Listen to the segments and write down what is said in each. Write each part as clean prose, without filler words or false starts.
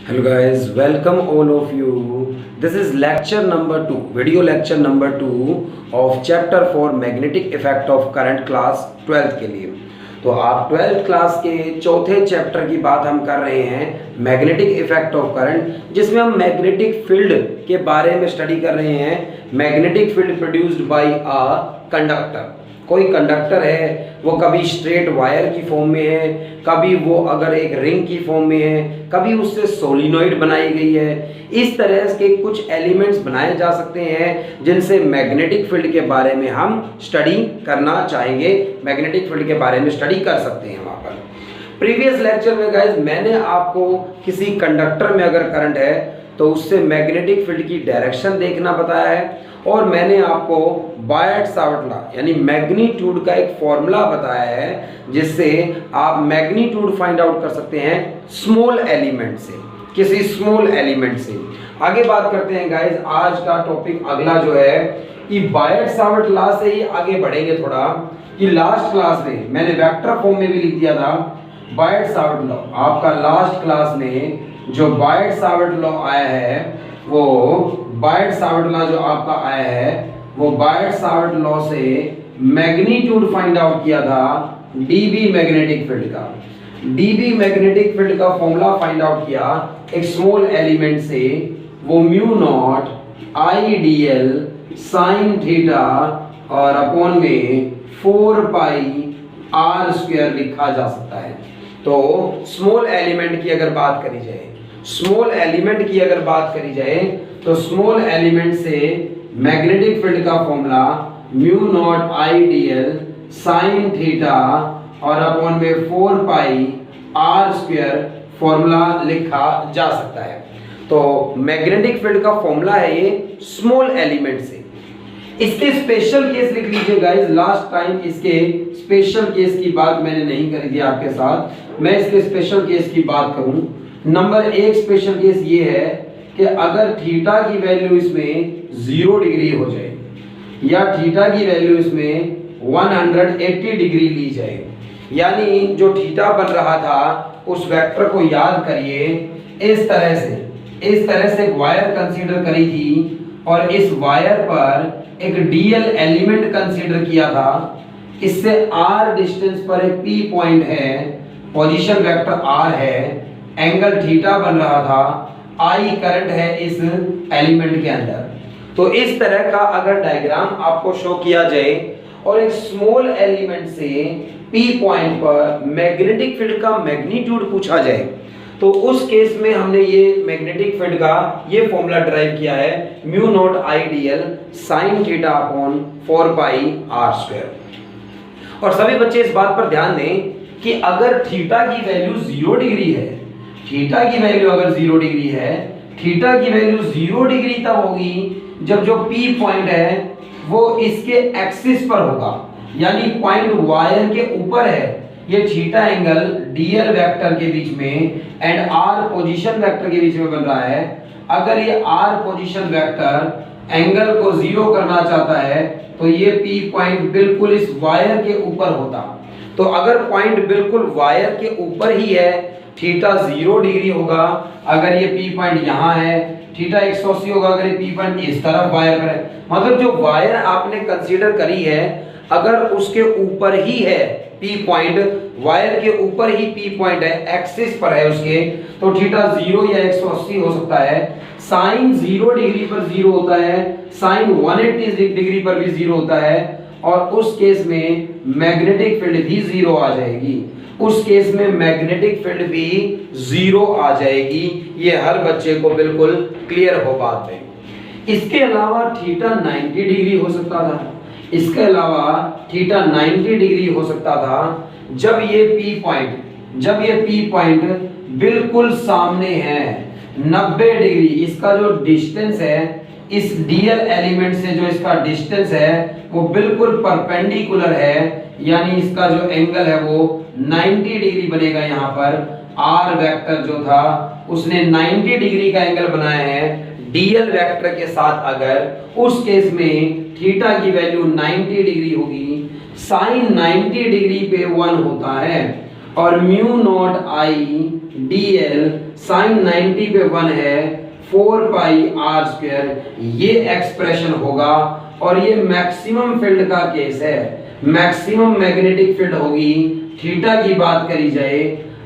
Hello guys, welcome all of you. This is lecture number 2, video lecture number 2 of chapter 4 magnetic effect of current class 12th के लिए। तो आप 12th class के चौथे chapter की बात हम कर रहे हैं मैग्नेटिक इफेक्ट ऑफ करंट, जिसमें हम मैग्नेटिक फील्ड के बारे में स्टडी कर रहे हैं। Magnetic field produced by a conductor. कोई कंडक्टर है, वो कभी स्ट्रेट वायर की फॉर्म में है, कभी वो अगर एक रिंग की फॉर्म में है, कभी उससे सोलिनॉइड बनाई गई है। इस तरह के कुछ एलिमेंट्स बनाए जा सकते हैं जिनसे मैग्नेटिक फील्ड के बारे में हम स्टडी करना चाहेंगे, मैग्नेटिक फील्ड के बारे में स्टडी कर सकते हैं। वहाँ पर प्रीवियस लेक्चर में गाइज मैंने आपको किसी कंडक्टर में अगर करंट है तो उससे मैग्नेटिक फील्ड की डायरेक्शन देखना बताया है, और मैंने आपको बायट-सावर्ट लॉ यानी मैग्नीट्यूड का एक फॉर्मूला बताया है जिससे आप मैग्नीट्यूड फाइंड आउट कर सकते हैं स्मॉल एलिमेंट से, किसी स्मॉल एलिमेंट से। आगे बात करते हैं गाइज, आज का टॉपिक अगला जो है कि बायट-सावर्ट लॉ से ही आगे बढ़ेंगे थोड़ा, कि लास्ट क्लास में मैंने वेक्टर फॉर्म में भी लिख दिया था बायट-सावर्ट लॉ। आपका लास्ट क्लास में जो बायट-सावर्ट लॉ आया है, वो बायट-सावर्ट लॉ जो आपका आया है वो बायट-सावर्ट लॉ से मैग्नीट्यूड फाइंड आउट किया था डीबी मैग्नेटिक फील्ड का। डीबी मैग्नेटिक फील्ड का फॉर्मूला फाइंड आउट किया एक स्मॉल एलिमेंट से, वो mu naught I D L sine theta और अपॉन में 4 पाई आर स्क्वायर लिखा जा सकता है। तो स्मॉल एलिमेंट की अगर बात करी जाए, स्मॉल एलिमेंट की अगर बात करी जाए तो स्मॉल एलिमेंट से मैग्नेटिक फील्ड का formula mu naught I D L sine theta और अपॉन में 4 पाई आर स्क्वायर फॉर्मूला लिखा जा सकता है। तो मैग्नेटिक फील्ड का फॉर्मूला है ये स्मॉल एलिमेंट से। इसके स्पेशल केस लिख लीजिए गाइस। लास्ट टाइम इसके स्पेशल केस की बात मैंने नहीं करी थी आपके साथ, मैं इसके स्पेशल केस की बात करूं। नंबर 1 स्पेशल केस ये है कि अगर थीटा की वैल्यू इसमें 0 डिग्री हो जाए या थीटा की वैल्यू इसमें 180 डिग्री ली जाए, यानी जो थीटा बन रहा था उस वेक्टर को याद करिए। इस तरह से एक वायर कंसीडर करी थी और इस वायर पर एक डीएल एलिमेंट कंसीडर किया था। इससे r डिस्टेंस पर एक p पॉइंट है, पोजीशन वेक्टर r है, एंगल थीटा बन रहा था, I करंट है इस एलिमेंट के अंदर। तो इस तरह का अगर डायग्राम आपको शो किया जाए और एक स्मॉल एलिमेंट से P पॉइंट पर मैग्नेटिक फील्ड का मैग्नीट्यूड पूछा जाए, तो उस केस में हमने ये मैग्नेटिक फील्ड का ये फॉर्मूला ड्राइव किया है mu not I D L sine theta upon 4 pi R square. और सभी बच्चे इस बात पर ध्यान दें कि अगर थीटा की वैल्यू 0 डिग्री है, थीटा की वैल्यू अगर 0 डिग्री है, थीटा की वैल्यू 0 डिग्री तब होगी जब जो P पॉइंट है वो इसके एक्सिस पर होगा, यानी पॉइंट वायर के ऊपर है। ये थीटा एंगल डीएल वेक्टर के बीच में एंड आर पोजीशन वेक्टर के बीच में बन रहा है। अगर ये आर पोजीशन वेक्टर एंगल को 0 करना चाहता है तो ये P पॉइंट बिल्कुल इस वायर के ऊपर होता। तो अगर पॉइंट बिल्कुल वायर के ऊपर ही है, थीटा 0 डिग्री होगा। अगर ये P पॉइंट यहाँ है, थीटा 180 होगा। अगर ये P पॉइंट इस तरफ वायर पर है, मतलब जो वायर आपने कंसीडर करी है अगर उसके ऊपर ही है P पॉइंट, वायर के ऊपर ही P पॉइंट है, एक्सिस पर है उसके, तो थीटा 0 या 180 हो सकता है। साइन 0 डिग्री पर 0 होता है, साइन 180 डिग्री पर भी 0 होता है, और उस केस में मैग्नेटिक फील्ड भी 0 आ जाएगी। उस केस में मैग्नेटिक फील्ड भी 0 आ जाएगी। ये हर बच्चे को बिल्कुल क्लियर हो बात है। इसके अलावा थीटा 90 डिग्री हो सकता था, इसके अलावा थीटा 90 डिग्री हो सकता था जब ये P पॉइंट बिल्कुल सामने है। 90 डिग्री इसका जो डिस्टेंस है इस डीएल एलिमेंट से, जो इसका डिस्टेंस है वो बिल्कुल परपेंडिकुलर है, यानी इसका जो एंगल है वो 90 डिग्री बनेगा। यहाँ पर R वेक्टर जो था उसने 90 डिग्री का एंगल बनाया है डीएल वेक्टर के साथ। अगर उस केस में थीटा की वैल्यू 90 डिग्री होगी, साइन 90 डिग्री पे 1 होता है, और mu naught I D L sine 90 पे 1 है 4 पाई आर स्क्वायर, ये एक्सप्रेशन होगा। और ये मैक्सिमम फील्ड का केस है, मैक्सिमम मैग्नेटिक फील्ड होगी थीटा की बात करी जाए।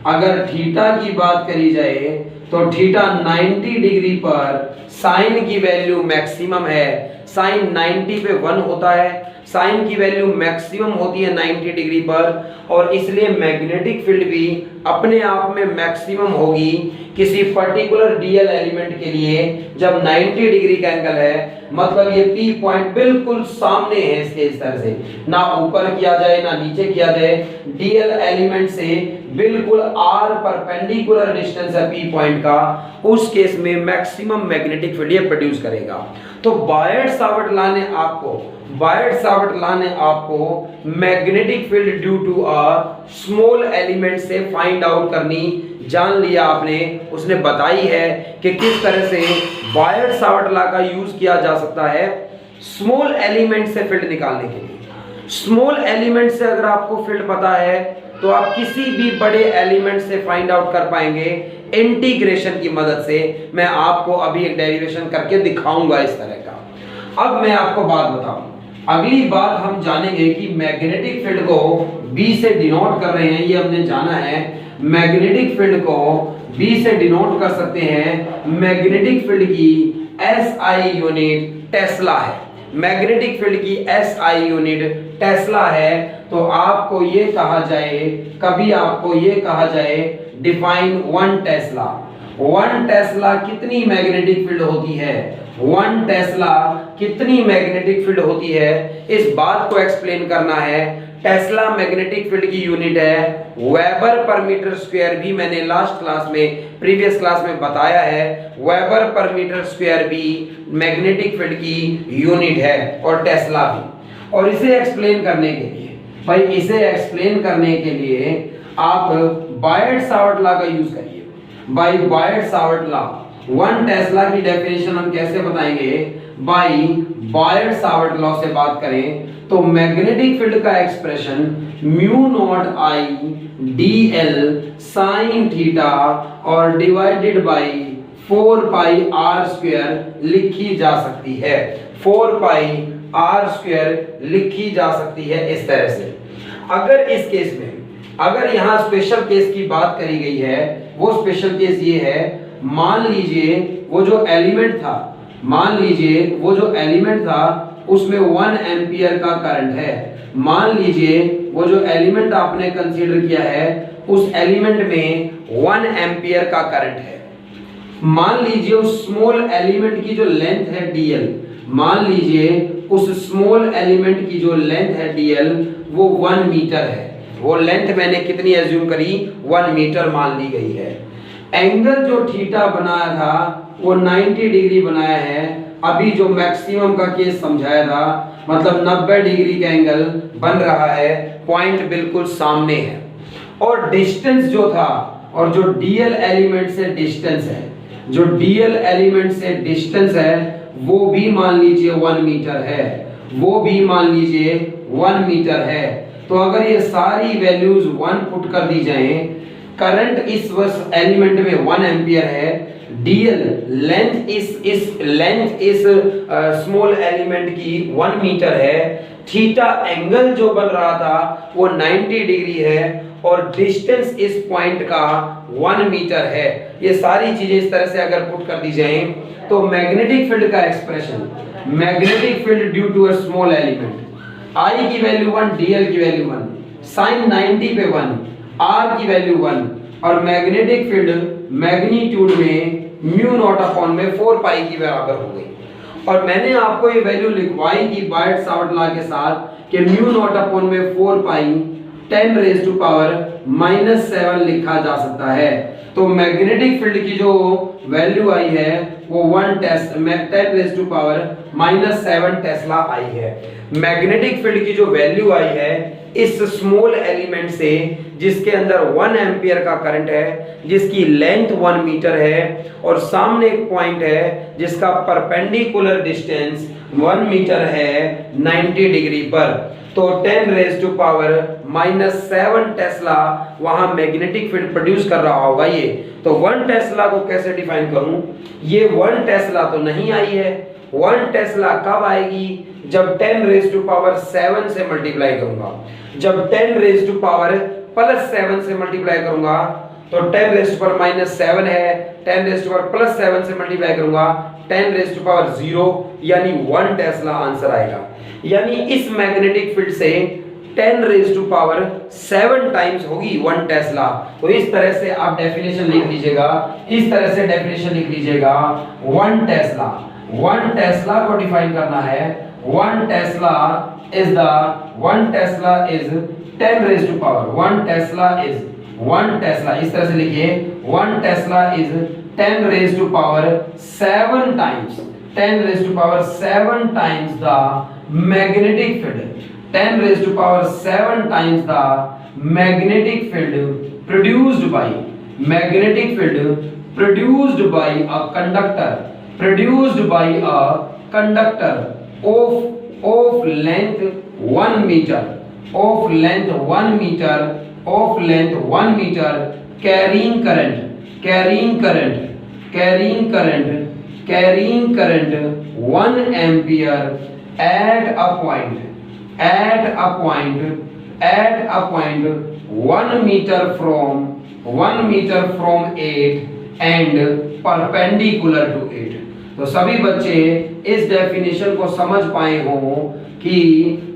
अगर थीटा की बात करी जाए तो थीटा 90 डिग्री पर साइन की वैल्यू मैक्सिमम है, साइन 90 पे 1 होता है, साइन की वैल्यू मैक्सिमम होती है 90 डिग्री पर, और इसलिए मैग्नेटिक फील्ड भी अपने आप में मैक्सिमम होगी किसी पर्टिकुलर डीएल एलिमेंट के लिए जब 90 डिग्री का एंगल है। मतलब ये पी पॉइंट बिल्कुल सामने है इसके, इस तरह से ना ऊपर किया जाए ना नीचे किया जाए, डीएल एलिमेंट से बिल्कुल आर परपेंडिकुलर डिस्टेंस है पी पॉइंट का, उस केस में मैक्सिमम मैग्नेटिक फील्ड ये प्रोड्यूस करेगा। तो बायट-सावर्ट लॉ ने आपको magnetic field due to a small element से फाइंड आउट करनी जान लिया आपने। उसने बताई है कि किस तरह से बायट-सावर्ट लॉ का यूज किया जा सकता है स्मॉल एलिमेंट से फील्ड निकालने के लिए। स्मॉल एलिमेंट से अगर आपको फील्ड पता है तो आप किसी भी बड़े एलिमेंट से फाइंड आउट कर पाएंगे इंटीग्रेशन की मदद से। मैं आपको अभी एक डेरिवेशन करके दिखाऊंगा इस तरह का। अब मैं आपको बात बताऊं, अगली बात हम जानेंगे कि मैग्नेटिक फील्ड को B से डिनोट कर रहे हैं, ये हमने जाना है। मैग्नेटिक फील्ड को B से डिनोट कर सकते हैं। मैग्नेटिक फील्ड की SI यूनिट टेस्ला है, मैग्नेटिक फील्ड की SI यूनिट टेस्ला है। तो आपको ये कहा जाए, कभी आपको ये कहा जाए डिफाइन 1 टेस्ला। 1 टेस्ला कितनी मैग्नेटिक फील्ड होती है, 1 टेस्ला कितनी मैग्नेटिक फील्ड होती है, इस बात को एक्सप्लेन करना है। टेस्ला मैग्नेटिक फील्ड की यूनिट है वेबर पर मीटर स्क्वायर, भी मैंने लास्ट क्लास में प्रीवियस क्लास में बताया है। वेबर पर मीटर स्क्वायर भी मैग्नेटिक फील्ड की यूनिट है और टेस्ला भी। और इसे एक्सप्लेन करने के लिए भाई, इसे एक्सप्लेन करने के लिए आप बायट-सावर्ट लॉ का यूज करिए। बाय बायट-सावर्ट लॉ 1 टेस्ला की डेफिनेशन हम कैसे बताएंगे, बाय बायट-सावर्ट लॉ से बात करें तो मैग्नेटिक फील्ड का expression mu not I D L sine theta और divided by 4 pi R square लिखी जा सकती है। 4 पाई आर स्क्वायर लिखी जा सकती है इस तरह से। अगर इस केस में, अगर यहाँ स्पेशल केस की बात करी गई है, वो स्पेशल केस ये है, मान लीजिए वो जो एलिमेंट था, मान लीजिए वो जो एलिमेंट था उसमें 1 एम्पियर का करंट है। मान लीजिए वो जो एलिमेंट आपने कंसीडर किया है उस एलिमेंट में 1 एम्पियर का करंट है। मान लीजिए उस स्मॉल एलिमेंट की जो लेंथ है dl, मान लीजिए उस स्मॉल एलिमेंट की जो लेंथ है dl वो 1 मीटर है। वो लेंथ मैंने कितनी एज्यूम करी, 1 मीटर मान ली गई है। एंगल जो थीटा बनाया था वो 90 डिग्री बनाया है। अभी जो मैक्सिमम का केस समझाया था, मतलब 90 डिग्री का एंगल बन रहा है, पॉइंट बिल्कुल सामने है। और डिस्टेंस जो था, और जो डीएल एलिमेंट से डिस्टेंस है, जो डीएल एलिमेंट से डिस्टेंस है वो भी मान लीजिए 1 मीटर है, वो भी मान लीजिए 1 मीटर है। तो अगर ये सारी वैल्यूज 1 पुट कर दी जाए, करंट इस एलिमेंट में 1 एम्पियर है, डीएल लेंथ इस स्मॉल एलिमेंट की 1 मीटर है, थीटा एंगल जो बन रहा था वो 90 डिग्री है, और डिस्टेंस इस पॉइंट का 1 मीटर है। ये सारी चीजें इस तरह से अगर पुट कर दी जाए तो मैग्नेटिक फील्ड का expression, magnetic field due to a small element, I की वैल्यू 1, dl की वैल्यू 1, sin 90 पे 1, r की वैल्यू 1, और मैग्नेटिक फील्ड मैग्नीट्यूड में म्यू नॉट अपॉन में 4 पाई की बराबर हो गई। और मैंने आपको ये वैल्यू लिखवाई थी बायट-सावर्ट लॉ के साथ कि म्यू नॉट अपॉन में 4 पाई 10 रेज़ टू पावर -7 लिखा जा सकता है। तो मैग्नेटिक फील्ड की जो वैल्यू आई है वो 10 रेज़ टू पावर -7 टेस्ला आई है। मैग्नेटिक फील्ड की जो वैल्यू आई है इस स्मॉल एलिमेंट से, जिसके अंदर 1 एम्पियर का करंट है, जिसकी लेंथ 1 मीटर है, और सामने एक पॉइंट है जिसका परपेंडिकुलर डिस्टेंस 1 मीटर है 90 डिग्री पर। तो 10 रेज़ टू पावर -7 टेस्ला वहां मैग्नेटिक फील्ड प्रोड्यूस कर रहा होगा ये। तो 1 टेस्ला को कैसे डिफाइन करूं? ये 1 टेस्ला तो नहीं आई है। 1 टेस्ला कब आएगी? जब 10 रेज़ टू पावर 7 से मल्टीप्लाई करूंगा। जब 10 रेज़ टू पावर प्लस 7 से मल्टीप्लाई करूंगा तो 10 रेज़ टू पावर माइनस 7 है, 10 रेज़ टू पावर प्लस 7 से मल्टीप्लाई करूंगा 10 रेज़ टू पावर 0, यानी 1 टेस्ला आंसर आएगा। यानी इस मैग्नेटिक फील्ड से 10 रेज़ टू पावर 7 टाइम्स होगी 1 टेस्ला। तो इस तरह से आप डेफिनेशन लिख लीजिएगा, इस तरह से डेफिनेशन लिख लीजिएगा 1 टेस्ला। 1 टेस्ला को डिफाइन करना है। 1 tesla is 10 raise to power 1 tesla is 1 tesla, इस तरह से लिखिए 1 tesla is 10 raise to power 7 times 10 raise to power 7 times the magnetic field 10 raised to power 7 times the magnetic field produced by a conductor of length 1 meter carrying current 1 ampere at a point 1 meter from 8 and perpendicular to 8। तो सभी बच्चे इस definition को समझ पाए हों कि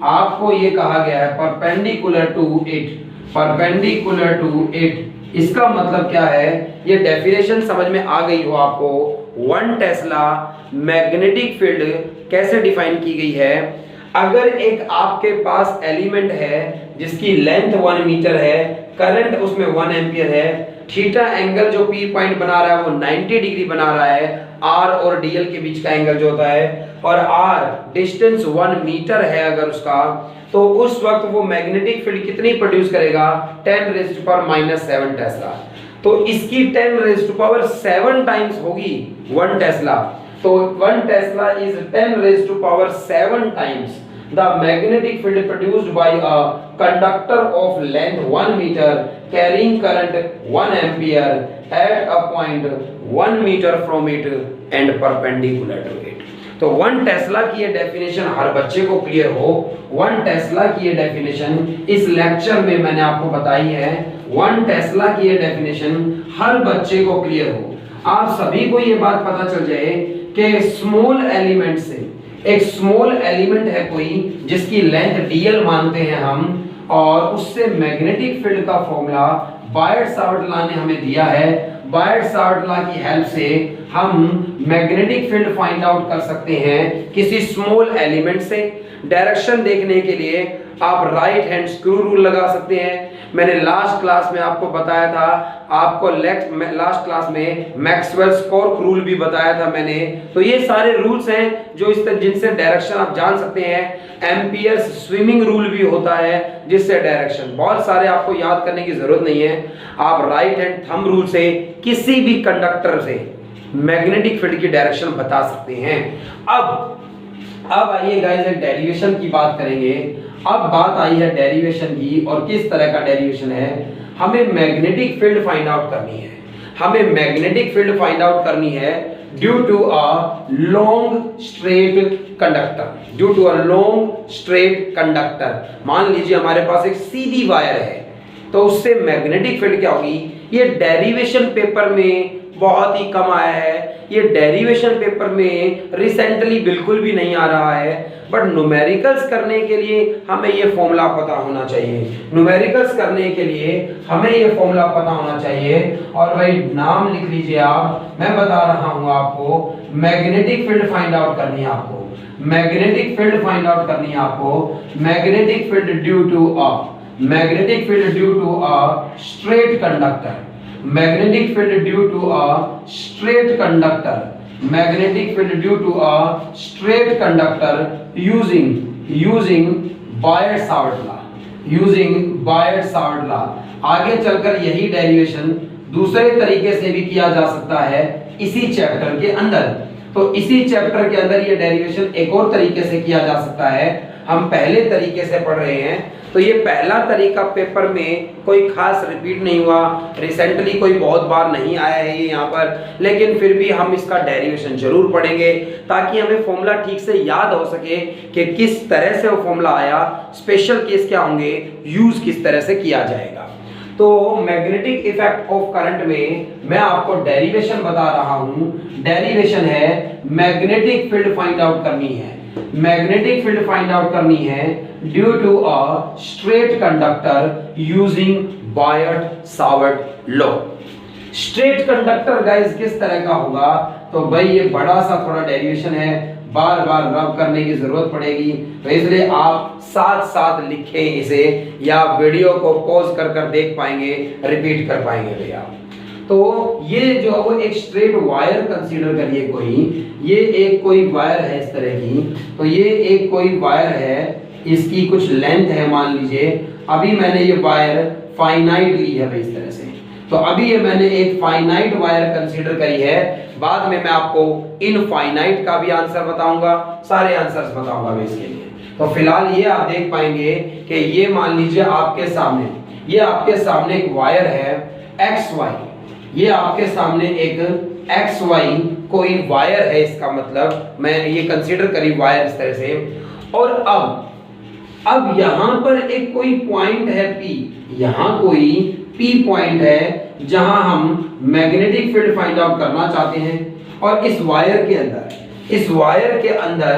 आपको ये कहा गया है परपेंडिकुलर टू 8। इसका मतलब क्या है? ये डेफिनेशन समझ में आ गई हो आपको। 1 टेस्ला मैग्नेटिक फील्ड कैसे डिफाइन की गई है? अगर एक आपके पास एलिमेंट है जिसकी लेंथ 1 मीटर है, करंट उसमें 1 एम्पियर है, थीटा एंगल जो पी पॉइंट बना रहा है वो 90 डिग्री बना रहा है, आर और डीएल के बीच का एंगल जो होता है, और आर डिस्टेंस 1 मीटर है अगर उसका, तो उस वक्त वो मैग्नेटिक फील्ड कितनी प्रोड्यूस करेगा? 10 raise to power minus 7 tesla. तो इसकी 10 रेज़ टू पावर 7 टाइम्स होगी 1 टेस्ला। तो 1 Tesla is 10 raised to power 7 times the magnetic field produced by a conductor of length 1 meter carrying current 1 ampere at a point 1 meter from it and perpendicular to it। तो 1 Tesla की ये definition हर बच्चे को clear हो। 1 Tesla की ये definition इस lecture में मैंने आपको बताई है। 1 टेस्ला की ये डेफिनेशन हर बच्चे को क्लियर हो। आप सभी को ये बात पता चल जाए कि स्मॉल एलिमेंट से, एक स्मॉल एलिमेंट है कोई जिसकी लेंथ डीएल मानते हैं हम, और उससे मैग्नेटिक फील्ड का फॉर्मूला बायट-सावर्ट लॉ ने हमें दिया है। बायट-सावर्ट लॉ की हेल्प से हम मैग्नेटिक फील्ड फाइंड आउट कर सकते हैं किसी स्मॉल एलिमेंट से। डायरेक्शन देखने के लिए आप राइट हैंड स्क्रू रूल लगा सकते हैं। मैंने लास्ट क्लास में आपको बताया था, आपको लास्ट क्लास में मैक्सवेल स्टोक्स रूल भी बताया था मैंने। तो ये सारे रूल्स हैं जो इस तरह जिनसे डायरेक्शन आप जान सकते हैं। एम्पियर्स स्विमिंग रूल भी होता है जिससे डायरेक्शन, बहुत सारे आपको याद करने की जरूरत नहीं है। आप राइट हैंड थंब रूल से किसी भी कंडक्टर से मैग्नेटिक फील्ड की डायरेक्शन बता सकते हैं। अब आइए गाइस एक डेरिवेशन की बात करेंगे। अब बात आई है डेरिवेशन की, और किस तरह का डेरिवेशन है? हमें मैग्नेटिक फील्ड फाइंड आउट करनी है। हमें मैग्नेटिक फील्ड फाइंड आउट करनी है due to a long straight conductor. मान लीजिए हमारे पास एक सीधी वायर है, तो उससे मैग्नेटिक फील्ड क्या होगी? ये डेरिवेशन पेपर में बहुत ही कम आया है, ये डेरिवेशन पेपर में रिसेंटली बिल्कुल भी नहीं आ रहा है, बट न्यूमेरिकल्स करने के लिए हमें ये फॉर्मूला पता होना चाहिए। न्यूमेरिकल्स करने के लिए हमें ये फॉर्मूला पता होना चाहिए, और भाई नाम लिख लीजिए आप, मैं बता रहा हूं आपको। मैग्नेटिक फील्ड फाइंड आउट करनी है आपको, मैग्नेटिक फील्ड फाइंड आउट करनी है आपको। Magnetic field due to a straight conductor, magnetic field due to a straight conductor, magnetic field due to a straight conductor using Biot-Savart law। आगे चलकर यही derivation दूसरे तरीके से भी किया जा सकता है इसी चैप्टर के अंदर। तो इसी चैप्टर के अंदर ये डेरिवेशन एक और तरीके से किया जा सकता है। हम पहले तरीके से पढ़ रहे हैं, तो ये पहला तरीका पेपर में कोई खास रिपीट नहीं हुआ, रिसेंटली कोई बहुत बार नहीं आया है ये यहाँ पर, लेकिन फिर भी हम इसका डेरिवेशन जरूर पढ़ेंगे ताकि हमें फॉर्मूला ठीक से याद हो सके कि किस तरह से वो फॉर्मूला आया, स्पेशल केस क्या होंगे, यूज किस तरह से किया जाएगा। तो मैग्नेटिक इफेक्ट ऑफ करंट में मैं आपको डेरिवेशन बता रहा हूं। डेरिवेशन है मैग्नेटिक फील्ड फाइंड आउट करनी है, मैग्नेटिक फील्ड फाइंड आउट करनी है due to a straight conductor using Biot Savart law. Straight conductor guys किस तरह का होगा, तो भाई ये बड़ा सा थोड़ा डेरिवेशन है, बार बार रब करने की जरूरत पड़ेगी, तो इसलिए आप साथ साथ लिखें इसे या वीडियो को पॉज कर कर देख पाएंगे, रिपीट कर पाएंगे भैया। तो ये जो वो एक स्ट्रेट वायर कंसीडर करिए, कोई ये एक कोई वायर है इस तरह की, तो ये एक कोई वायर है, इसकी कुछ लेंथ है मान लीजिए, अभी मैंने ये वायर फाइनाइट ली है भाई इस तरह से, तो अभी ये मैंने एक फाइनाइट वायर कंसीडर करी है, बाद में मैं आपको इनफाइनाइट का भी आंसर बताऊंगा, सारे आंसर्स बताऊंगा मैं इसके लिए। तो फिलहाल ये आप देख पाएंगे कि ये मान लीजिए आपके सामने, ये आपके सामने एक वायर है XY, ये आपके सामने एक XY कोई वायर है, इसका मतलब मैं ये कंसीडर करी वायर इस तरह से, और अब यहां पर एक कोई पॉइंट है P, यहां कोई P पॉइंट है जहां हम मैग्नेटिक फील्ड फाइंड आउट करना चाहते हैं, और इस वायर के अंदर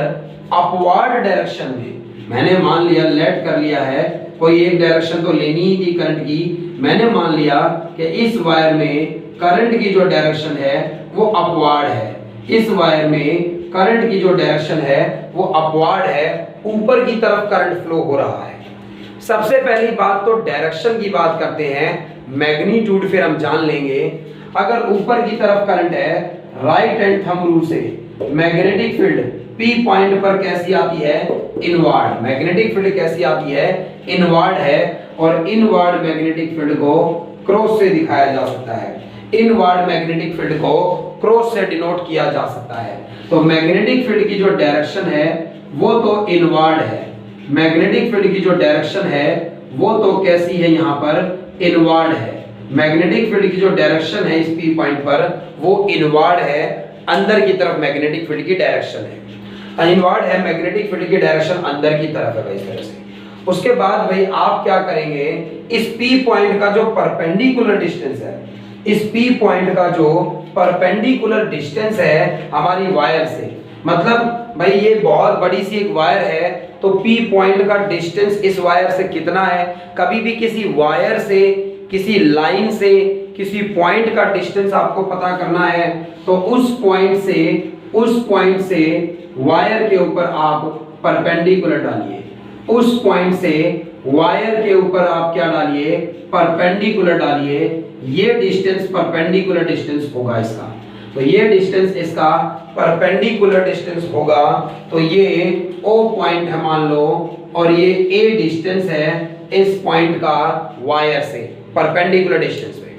अपवर्ड डायरेक्शन में मैंने मान लिया, लेट कर लिया है, कोई एक डायरेक्शन तो लेनी ही थी करंट की, मैंने मान लिया कि इस वायर में करंट की जो डायरेक्शन है वो अपवर्ड है, इस वायर में करंट की जो डायरेक्शन है वो अपवर्ड है, ऊपर की तरफ करंट फ्लो हो रहा है। सबसे पहली बात तो डायरेक्शन की बात करते हैं, मैग्नीट्यूड फिर हम जान लेंगे। अगर ऊपर की तरफ करंट है, राइट हैंड थंब रूल से मैग्नेटिक फील्ड P पॉइंट पर कैसी आती है, इनवर्ड, मैग्नेटिक फील्ड कैसी आती है, इनवर्ड है, और इनवर्ड मैग्नेटिक फील्ड को क्रॉस से दिखाया जा सकता है, इनवर्ड मैग्नेटिक फील्ड को क्रॉस से डिनोट किया जा सकता है। तो मैग्नेटिक फील्ड की जो डायरेक्शन है वो तो इनवर्ड है, मैग्नेटिक फील्ड की जो डायरेक्शन है वो तो कैसी है, यहाँ पर इनवर्ड है, मैग्नेटिक फील्ड की जो डायरेक्शन है इस P पॉइंट पर वो इनवर्ड है, अंदर की तरफ मैग्नेटिक फील्ड की डायरेक्शन है, इनवर्ड है, मैग्नेटिक फील्ड की डायरेक्शन अंदर की तरफ है इस तरह से। उसके बाद भाई आप क्या करेंगे, इस P पॉइंट का जो परपेंडिकुलर डिस्टेंस है, इस P पॉइंट का जो परपेंडिकुलर डिस्टेंस है हमारी वायर से, मतलब भाई ये बहुत बड़ी सी एक वायर है, तो P पॉइंट का डिस्टेंस इस वायर से कितना है, कभी भी किसी वायर से, किसी लाइन से, किसी पॉइंट का डिस्टेंस आपको पता करना है, तो उस पॉइंट से वायर के ऊपर आप परपेंडिकुलर डालिए, उस पॉइंट से वायर के ऊपर आप क्या डालिए, परपेंडिकुलर डालिए, ये डिस्टेंस परपेंडिकुलर डिस्टेंस होगा इसका, तो ये डिस्टेंस इसका परपेंडिकुलर डिस्टेंस होगा, तो ये O पॉइंट है मान लो, और ये A डिस्टेंस है इस पॉइंट का वायर से, परपेंडिकुलर डिस्टेंस पे।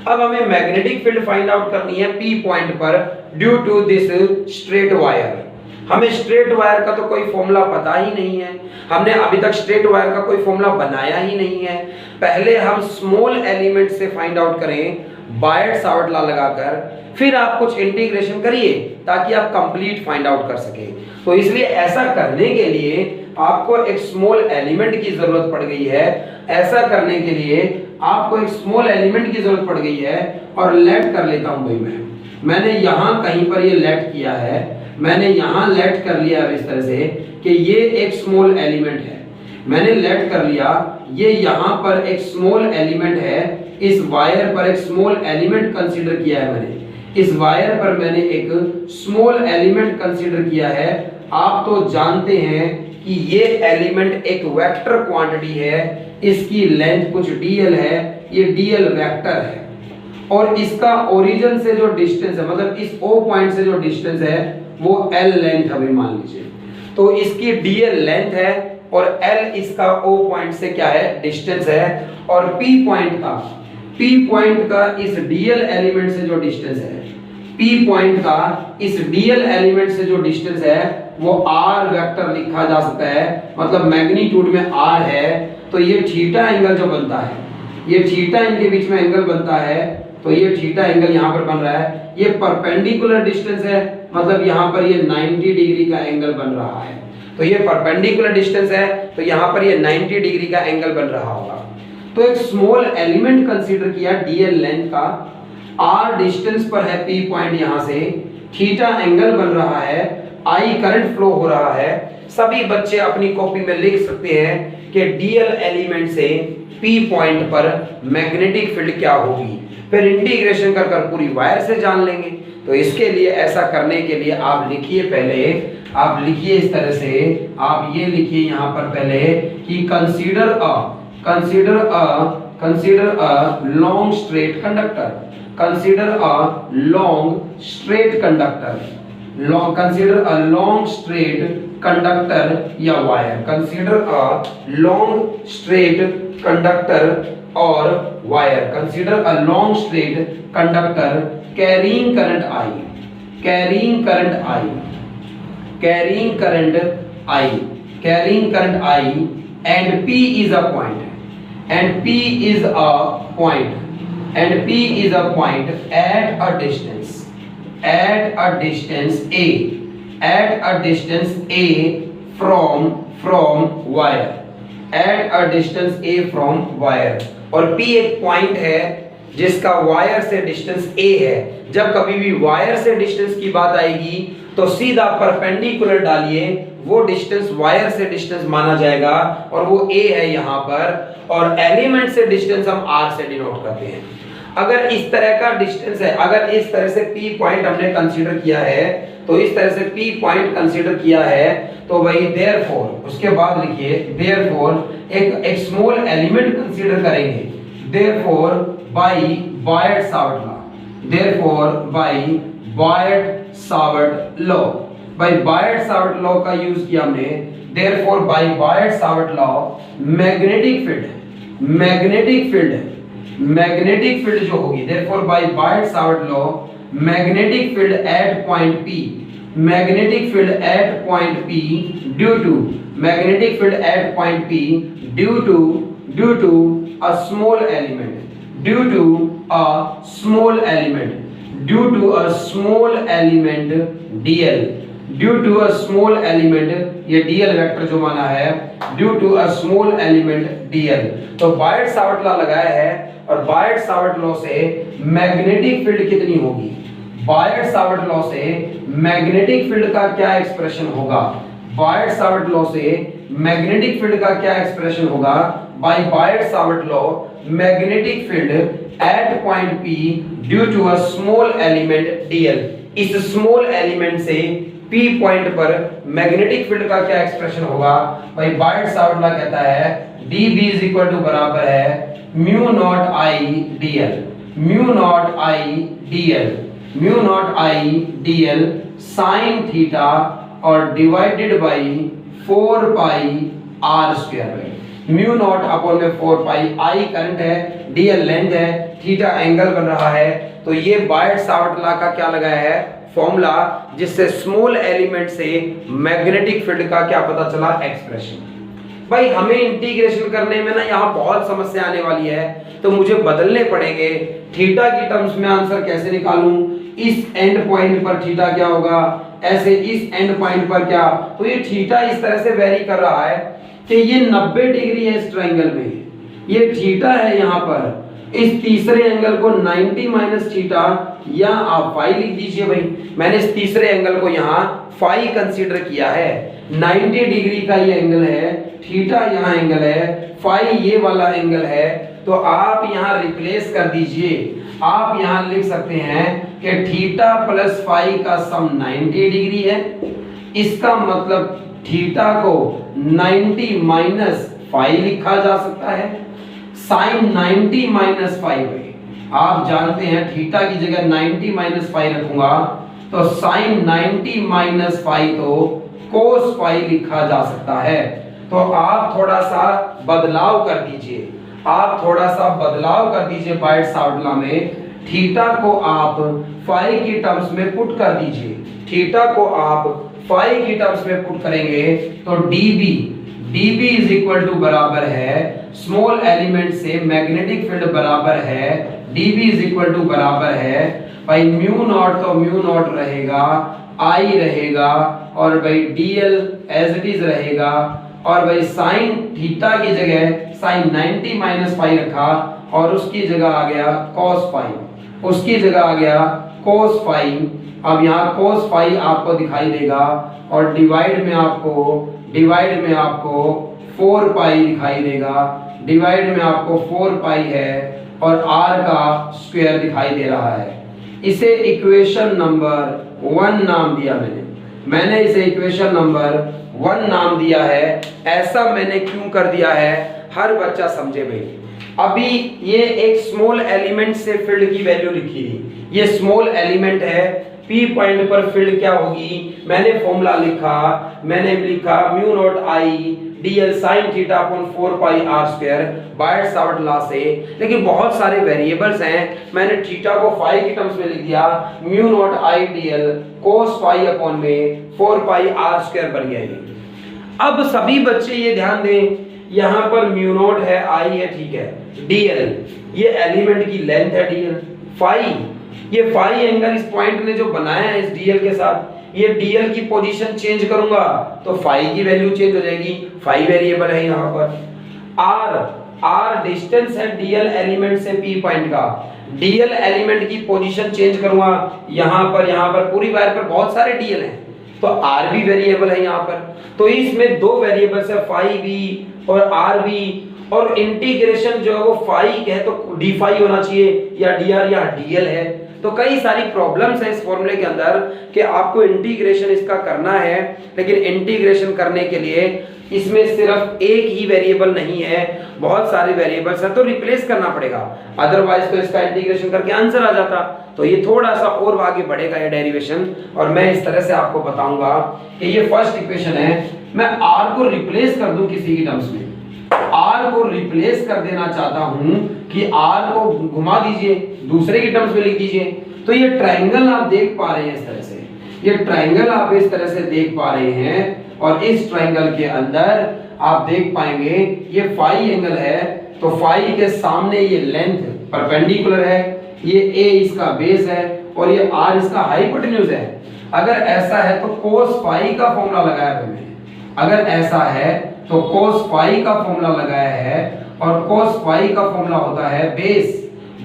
अब हमें मैग्नेटिक फील्ड फाइंड आउट करनी है P पॉइंट पर due to this straight wire. हमें स्ट्रेट वायर का तो कोई फॉर्मूला पता ही नहीं है, हमने अभी तक स्ट्रेट वायर का कोई फॉर्मूला बनाया ही नहीं है। पहले हम स्मॉल एलिमेंट से फाइंड आउट करें बायट-सावर्ट लॉ लगाकर, फिर आप कुछ इंटीग्रेशन करिए ताकि आप कंप्लीट फाइंड आउट कर सके। तो इसलिए ऐसा करने के लिए आपको एक स्मॉल एलिमेंट की जरूरत पड़ गई है, ऐसा करने के लिए आपको एक स्मॉल एलिमेंट की जरूरत पड़ गई है, और लेट कर लेता हूं भाई मैंने यहां कहीं पर ये लेट किया है, मैंने यहां लेट कर लिया है इस तरह से कि ये एक स्मॉल एलिमेंट है, मैंने लेट कर लिया, ये यहां पर एक स्मॉल एलिमेंट है, इस वायर पर एक स्मॉल एलिमेंट कंसीडर किया है मैंने, इस वायर पर मैंने एक स्मॉल एलिमेंट कंसीडर किया है। आप तो जानते हैं कि ये एलिमेंट एक वेक्टर क्वांटिटी है, इसकी लेंथ कुछ dl है, ये dl वेक्टर है, और इसका ओरिजिन से जो डिस्टेंस है, मतलब इस O पॉइंट से जो डिस्टेंस है वो L लेंथ अभी मान लीजिए, तो इसकी dl लेंथ है और L इसका O पॉइंट से क्या है, डिस्टेंस है, और P पॉइंट का इस dl एलिमेंट से जो डिस्टेंस है, P पॉइंट का इस dl एलिमेंट से जो डिस्टेंस है वो आर वेक्टर लिखा जा सकता है, मतलब मैग्नीट्यूड में आर है, तो ये थीटा एंगल जो बनता है, ये थीटा इनके बीच में एंगल बनता है, तो ये थीटा एंगल यहाँ पर बन रहा है, ये परपेंडिकुलर डिस्टेंस है, मतलब यहाँ पर ये 90 डिग्री का एंगल बन रहा है। तो ये परपेंडिकुलर डिस्टेंस है, तो यहाँ पर ये 90 डिग्री का एंगल बन रहा होगा। तो एक स्मॉल एलिमेंट कंसीडर किया डीएल लेंथ का, आर डिस्टेंस पर है पी पॉइंट, यहाँ से थीटा एंगल बन रहा है, आई करंट फ्लो हो रहा है। सभी बच्चे अपनी कॉपी में लिख सकते हैं कि डीएल एलिमेंट से पी पॉइंट पर मैग्नेटिक फील्ड क्या होगी, फिर इंटीग्रेशन कर कर पूरी वायर से जान लेंगे। तो इसके लिए ऐसा करने के लिए आप लिखिए, पहले आप लिखिए इस तरह से, आप ये लिखिए यहाँ पर पहले कि consider a long straight conductor, consider a long straight conductor, consider a long straight conductor या wire, consider a long straight conductor और wire, consider a long straight conductor carrying current I, carrying current I, carrying current I, carrying current I, and P is a point, and P is a point, and P is a point at a distance, at a distance A, at a distance A from wire, at a distance A from wire। और P एक point है जिसका wire से distance A है। जब कभी भी wire से डिस्टेंस की बात आएगी तो सीधा परपेंडिकुलर डालिए, वो डिस्टेंस वायर से डिस्टेंस माना जाएगा और वो A है यहाँ पर, और एलिमेंट से डिस्टेंस हम R से डिनोट करते हैं। अगर इस तरह का डिस्टेंस है, अगर इस तरह से P पॉइंट हमने कंसीडर किया है, तो इस तरह से P पॉइंट कंसीडर किया है, तो वही देयरफॉर, उसके बाद लिखिए देयरफॉर एक स्मॉल एलिमेंट कंसीडर करेंगे, therefore by Biot Savart law, therefore by Biot Savart law, by Biot Savart law का यूज किया हमने, therefore by Biot Savart law magnetic field, magnetic field, magnetic field जो होगी, therefore by Biot Savart law magnetic field at point P, magnetic field at point P due to, magnetic field at point P due to a small element, due to a small element, due to a small element dl, due to a small element, ये dl vector जो माना है, due to a small element dl। तो Biot Savart law लगाया है, और Biot Savart law से magnetic field कितनी होगी, बायट-सावर्ट लॉ से मैग्नेटिक फील्ड का क्या एक्सप्रेशन होगा, बायट-सावर्ट लॉ से मैग्नेटिक फील्ड का क्या एक्सप्रेशन होगा, by Biot Savart law magnetic field at point P due to a small element dl। इस स्मॉल एलिमेंट से P पॉइंट पर मैग्नेटिक फील्ड का क्या एक्सप्रेशन होगा, भाई बायट-सावर्ट लॉ कहता है dB बराबर है mu not I dl, mu not I dl, mu not I dl sin theta और divided by 4 pi r square, mu naught upon में 4 पाई, I करंट है, dl लेंथ है, थीटा एंगल बन रहा है। तो ये बायट-सावर्ट लॉ का क्या लगाया है, फॉर्मूला, जिससे स्मॉल एलिमेंट से मैग्नेटिक फील्ड का क्या पता चला, एक्सप्रेशन। भाई हमें इंटीग्रेशन करने में ना यहाँ बहुत समस्या आने वाली है, तो मुझे बदलने पड़ेंगे। थीटा की टर्म्स में आंसर कैसे निकालूं, इस एंड पॉइंट पर थीटा क्या होगा, ऐसे इस एंड पॉइंट पर क्या, तो ये थीटा इस तरह से वेरी कर रहा है कि ये 90 डिग्री है इस ट्रायंगल में, ये थीटा है यहाँ पर, इस तीसरे एंगल को 90 माइनस थीटा, या आप फाई लिख दीजिए। भाई मैंने इस तीसरे एंगल को यहाँ फाई कंसीडर किया है, 90 डिग्री का ये एंगल है, थीटा यहाँ एंगल है, फाई ये वाला एंगल है। तो आप यहाँ रिप्लेस कर दीजिए, आप यहाँ लिख सकते हैं कि थीटा प्लस फाई का सम 90 डिग्री है, इसका मतलब थीटा को 90 माइनस फाई लिखा जा सकता है, साइन 90 माइनस फाई। आप जानते हैं थीटा की जगह 90 माइनस फाई रखूंगा तो साइन 90 माइनस फाई तो कोस फाई लिखा जा सकता है। तो आप थोड़ा सा बदलाव कर दीजिए, आप थोड़ा सा बदलाव कर दीजिए बायट-सावर्ट लॉ में, थीटा को आप फाई की टर्म्स में पुट कर दीजिए, थीटा को आप फाई की टर्म्स में पुट करेंगे तो dB इज इक्वल टू बराबर है स्मॉल एलिमेंट से मैग्नेटिक फील्ड बराबर है dB इज इक्वल टू बराबर है भाई म्यू नॉट, तो म्यू नॉट रहेगा, I रहेगा और भाई dl एज इट इज रहेगा और भाई साइन थीटा की जगह साइन 90 माइनस फाई रखा और उसकी जगह आ गया cos फाई, उसकी जगह आ गया cos फाई। अब यहाँ cos फाई आपको दिखाई देगा और डिवाइड में आपको 4 पाई दिखाई देगा, डिवाइड में आपको 4 पाई है और r का स्क्वायर दिखाई दे रहा है। इसे इक्वेशन नंबर 1 नाम दिया मैंने इसे इक्वेशन नंबर 1 नाम दिया है। ऐसा मैंने क्यों कर दिया है हर बच्चा समझे भाई। अभी ये एक स्मॉल एलिमेंट से फील्ड की वैल्यू लिखी थी, ये स्मॉल एलिमेंट है, P पॉइंट पर फील्ड क्या होगी, मैंने फॉर्मूला लिखा mu naught I dl sin theta upon 4 pi r square by Savart law से। लेकिन बहुत सारे वेरिएबल्स हैं, मैंने थीटा को फाई की टर्म्स में लिख दिया, mu not I dl cos phi upon में 4 पाई r स्क्वायर बन गया ये। अब सभी बच्चे ये ध्यान दें, यहाँ पर म्यू नॉट है, I है, ठीक है, dl ये एलिमेंट की लेंथ है dl, फाई ये फाई एंगल इस पॉइंट ने जो बनाया है इस dl के साथ, ये dl की पोजीशन चेंज करूंगा तो फाई की वैल्यू चेंज हो जाएगी, फाई वेरिएबल है यहाँ पर। r डिस्टेंस है dl एलिमेंट से p पॉइंट का, dl एलिमेंट की पोजीशन चेंज करूंगा यहाँ पर पूरी वायर पर बहुत सारे dl हैं तो r भी वेरिएबल है यहाँ पर। तो इसमें दो वेरिएबल्स है फाई भी और r भी, और इंटीग्रेशन जो है वो फाई है तो डी फाई होना चाहिए या dr या dl है। तो कई सारी प्रॉब्लम्स है इस फॉर्मूले के अंदर कि आपको इंटीग्रेशन इसका करना है, लेकिन इंटीग्रेशन करने के लिए इसमें सिर्फ एक ही वेरिएबल नहीं है, बहुत सारे वेरिएबल्स हैं तो रिप्लेस करना पड़ेगा, अदरवाइज तो इसका इंटीग्रेशन करके आंसर आ जाता। तो ये थोड़ा सा और आगे बढ़ेगा ये डेरिवेशन, और मैं इस तरह से आपको बताऊंगा कि ये फर्स्ट इक्वेशन है, मैं r को रिप्लेस कर दूं किसी की टर्म्स में, r को रिप्लेस कर देना चाहता हूं कि r को घुमा दीजिए दूसरे की टर्म्स में लिख दीजिए। तो ये ट्रायंगल आप देख पा रहे हैं इस तरह से, ये ट्रायंगल आप इस तरह से देख पा रहे हैं, और इस ट्रायंगल के अंदर आप देख पाएंगे ये फाई एंगल है, तो फाई के सामने ये लेंथ परपेंडिकुलर है, ये a इसका बेस है और ये r इसका हाइपोटेन्यूज है। अगर ऐसा है तो cos फाई का फॉर्मूला लगाया मैंने, अगर ऐसा है तो cos फाई का फॉर्मूला लगाया है, और cos फाई का फॉर्मूला होता है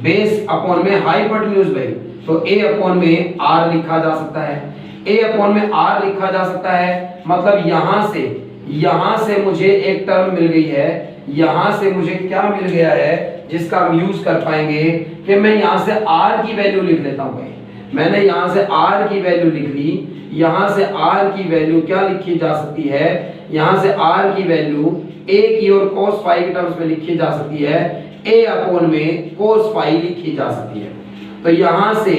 बेस अपॉन में हाइपोटेन्यूज भाई, तो a अपॉन में r लिखा जा सकता है, a अपॉन में r लिखा जा सकता है। मतलब यहां से मुझे एक टर्म मिल गई है, यहां से मुझे क्या मिल गया है जिसका हम यूज कर पाएंगे कि मैं यहां से r की वैल्यू लिख लेता हूं भाई, मैंने यहां से r की वैल्यू लिख ली, यहां से r की वैल्यू क्या लिखी जा सकती है, यहां से r की वैल्यू a की और cos फाई के टर्म्स में लिखी जा सकती है, a अपॉन में cos फाई लिखी जा सकती है। तो यहां से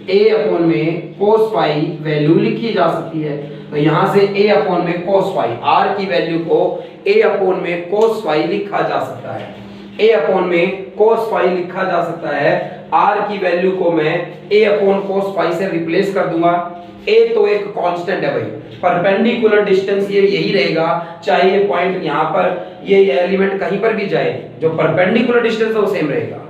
a अपॉन में cos फाई वैल्यू लिखी जा सकती है, तो यहां से a अपॉन में cos फाई, r की वैल्यू को a अपॉन में cos फाई लिखा जा सकता है, a अपॉन में cos फाई लिखा जा सकता है। r की वैल्यू को मैं a अपॉन cos फाई से रिप्लेस कर दूंगा, a तो एक कांस्टेंट है भाई, परपेंडिकुलर डिस्टेंस ये यही रहेगा, चाहे ये पॉइंट यहाँ पर ये एलिमेंट कहीं पर भी जाए, जो परपेंडिकुलर डिस्टेंस है वो सेम रहेगा।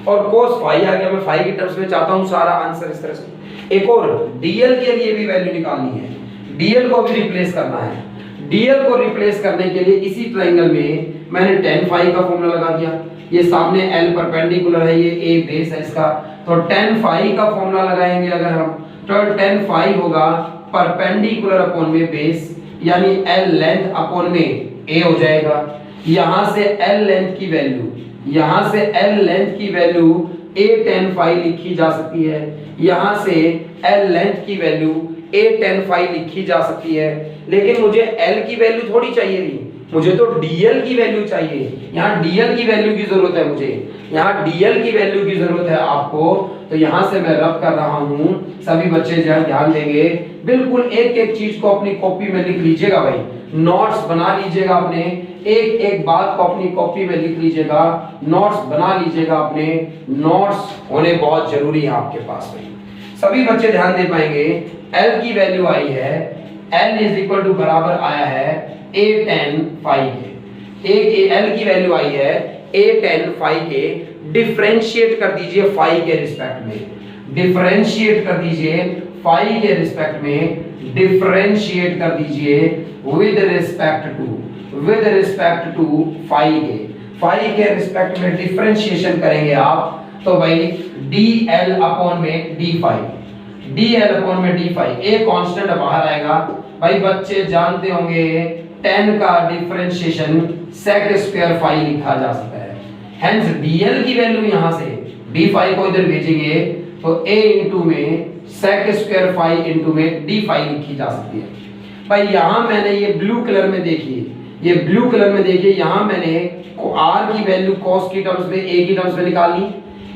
और cos फाई आ गया, मैं फाई की टर्म्स में चाहता हूँ सारा आंसर इस तरह से। एक और dl के लिए भी वैल्यू निकालनी है, dl को भी रिप्लेस करना है, dl को रिप्लेस करने के लिए इसी ट्रायंगल में मैंने tan फाई का फॉर्मूला लगा दिया, ये सामने l परपेंडिकुलर है, ये a बेस है इसका, तो tan फाई का फॉर्मूला लगाएंगे अगर हम, तो tan फाई होगा परपेंडिकुलर अपॉन में बेस, यानी l लेंथ अपॉन में a हो जाएगा। यहां से l लेंथ की वैल्यू, यहां से l लेंथ की वैल्यू a tan फाई लिखी जा सकती है, यहां से l लेंथ की वैल्यू a tan फाई लिखी जा सकती है। लेकिन मुझे l की वैल्यू थोड़ी चाहिए थी, मुझे तो dl की वैल्यू चाहिए, यहाँ dl की वैल्यू की जरूरत है मुझे, यहाँ dl की वैल्यू की जरूरत है आपको। तो यहाँ से मैं रब कर रहा हूँ, सभी बच्चे ध्यान देंगे, बिल्कुल एक एक चीज को अपनी कॉपी में लिख लीजिएगा भाई, नोट्स बना लीजिएगा अपने, एक एक बात को अपनी कॉपी में लिख लीजिएगा, नोट्स बना लीजिएगा अपने, नोट्स होने बहुत जरूरी है आपके पास भाई। सभी बच्चे ध्यान दे पाएंगे, l की वैल्यू आई है, L इज इक्वल टू बराबर आया है a tan phi के। एक L की वैल्यू आई है a tan phi के। डिफरेंशिएट कर दीजिए फाई के रिस्पेक्ट में, डिफरेंशिएट कर दीजिए फाई के रिस्पेक्ट में, डिफरेंशिएट कर दीजिए विद रिस्पेक्ट टू फाई के रिस्पेक्ट में डिफरेंशिएशन करेंगे आप तो भाई dl अपॉन में d फाई, dl अपॉन में d फाई, एक कांस्टेंट बाहर आएगा। भाई बच्चे जानते होंगे tan का डिफरेंशिएशन sec स्क्वायर फाई लिखा जा सकता है। हेंस dl की वैल्यू यहां से d फाई को इधर भेजेंगे तो a इनटू में sec स्क्वायर फाई इनटू में d फाई लिखी जा सकती है। भाई यहां मैंने ये ब्लू कलर में देखिए, ये ब्लू कलर में देखिए, यहां मैंने r की वैल्यू cos की टर्म्स में a की टर्म्स में निकाल ली,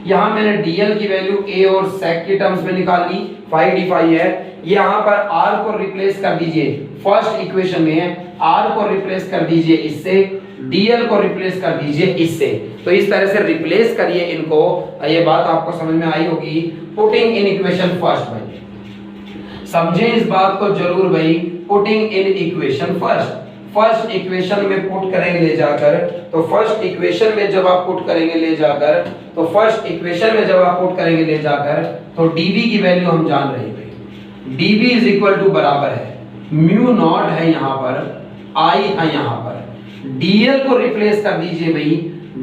यहां मैंने dl की वैल्यू a और sec की टर्म्स में निकाल ली, फाई d फाई है। यहां पर r को रिप्लेस कर दीजिए, फर्स्ट इक्वेशन में r को रिप्लेस कर दीजिए इससे, dl को रिप्लेस कर दीजिए इससे। तो इस तरह से रिप्लेस करिए इनको। ये बात आपको समझ में आई होगी। पुटिंग इन इक्वेशन फर्स्ट, भाई समझें इस बात को जरूर भाई। Putting in equation first equation में पुट करेंगे ले जाकर, तो फर्स्ट इक्वेशन में जब आप पुट करेंगे ले जाकर, तो फर्स्ट इक्वेशन में जब आप पुट करेंगे ले जाकर, तो dv की वैल्यू हम जान रहे हैं भाई, dv इज इक्वल टू बराबर है म्यू नॉट है यहां पर, I है यहां पर, dl को रिप्लेस कर दीजिए भाई,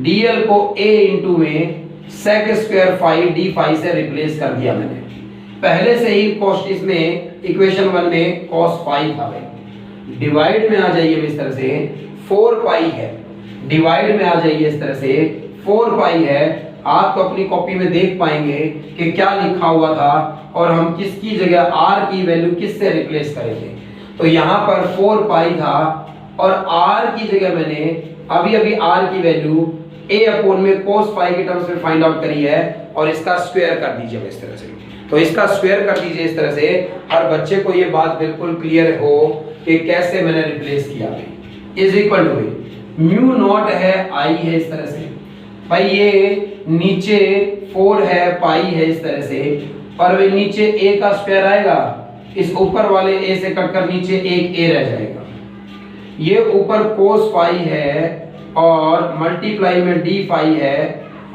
dl को a इनटू में sec square phi d phi से रिप्लेस कर दिया मैंने। पहले से ही cos इसमें इक्वेशन 1 में cos फाई था भाई। डिवाइड में आ जाइए इस तरह से 4 पाई है, डिवाइड में आ जाइए इस तरह से 4 पाई है। आप तो अपनी कॉपी में देख पाएंगे कि क्या लिखा हुआ था और हम किसकी जगह r की वैल्यू किससे रिप्लेस करेंगे। तो यहाँ पर 4 पाई था और r की जगह मैंने अभी r की वैल्यू a अपॉन में cos फाई के टर्म्स में फाइंड आउट करी है और इसका स्क्वायर कर दीजिए इस तरह से। तो इसका स्क्वायर कर दीजिए इस तरह से, हर बच्चे को ये बात बिल्कुल क्लियर हो कि कैसे मैंने रिप्लेस किया। Is equal to mu nought है I है इस तरह से, भाई ये नीचे 4 है पाई है इस तरह से, और भाई नीचे a का स्क्वायर आएगा, इस ऊपर वाले a से कटकर नीचे एक a रह जाएगा। ये ऊपर cos फाई है और मल्टीप्लाई में d फाई है,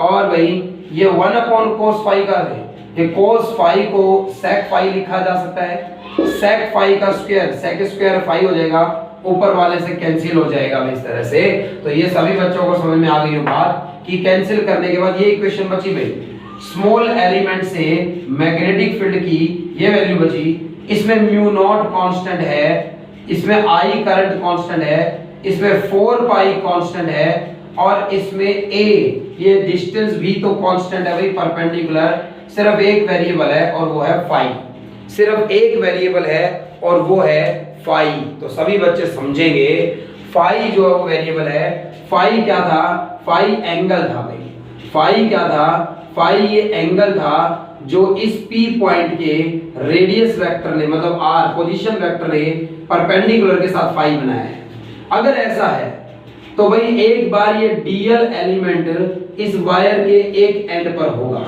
और भाई ये 1 अपॉन cos फाई का है, ये cos फाई को sec फाई लिखा जा सकता है। sec फाई का स्क्वायर sec स्क्वायर फाई हो जाएगा, ऊपर वाले से कैंसिल हो जाएगा इस तरह से। तो ये सभी बच्चों को समझ में आ गई हो बात कि कैंसिल करने के बाद ये इक्वेशन बची भाई, स्मॉल एलिमेंट से मैग्नेटिक फील्ड की ये वैल्यू बची। इसमें म्यू नॉट कांस्टेंट है, इसमें I करंट कांस्टेंट है, इसमें 4 पाई कांस्टेंट है, और इसमें a ये डिस्टेंस भी तो कांस्टेंट है भाई, परपेंडिकुलर। सिर्फ एक वेरिएबल है और वो है फाई, सिर्फ एक वेरिएबल है और वो है फाई। तो सभी बच्चे समझेंगे फाई जो वेरिएबल है, फाई क्या था, फाई एंगल था भाई। फाई क्या था, फाई ये एंगल था जो इस P पॉइंट के रेडियस वेक्टर ने, मतलब r पोजीशन वेक्टर ने परपेंडिकुलर के साथ फाई बनाया है। अगर ऐसा है तो भाई एक बार ये dl एलिमेंट इस वायर के एक एंड पर होगा,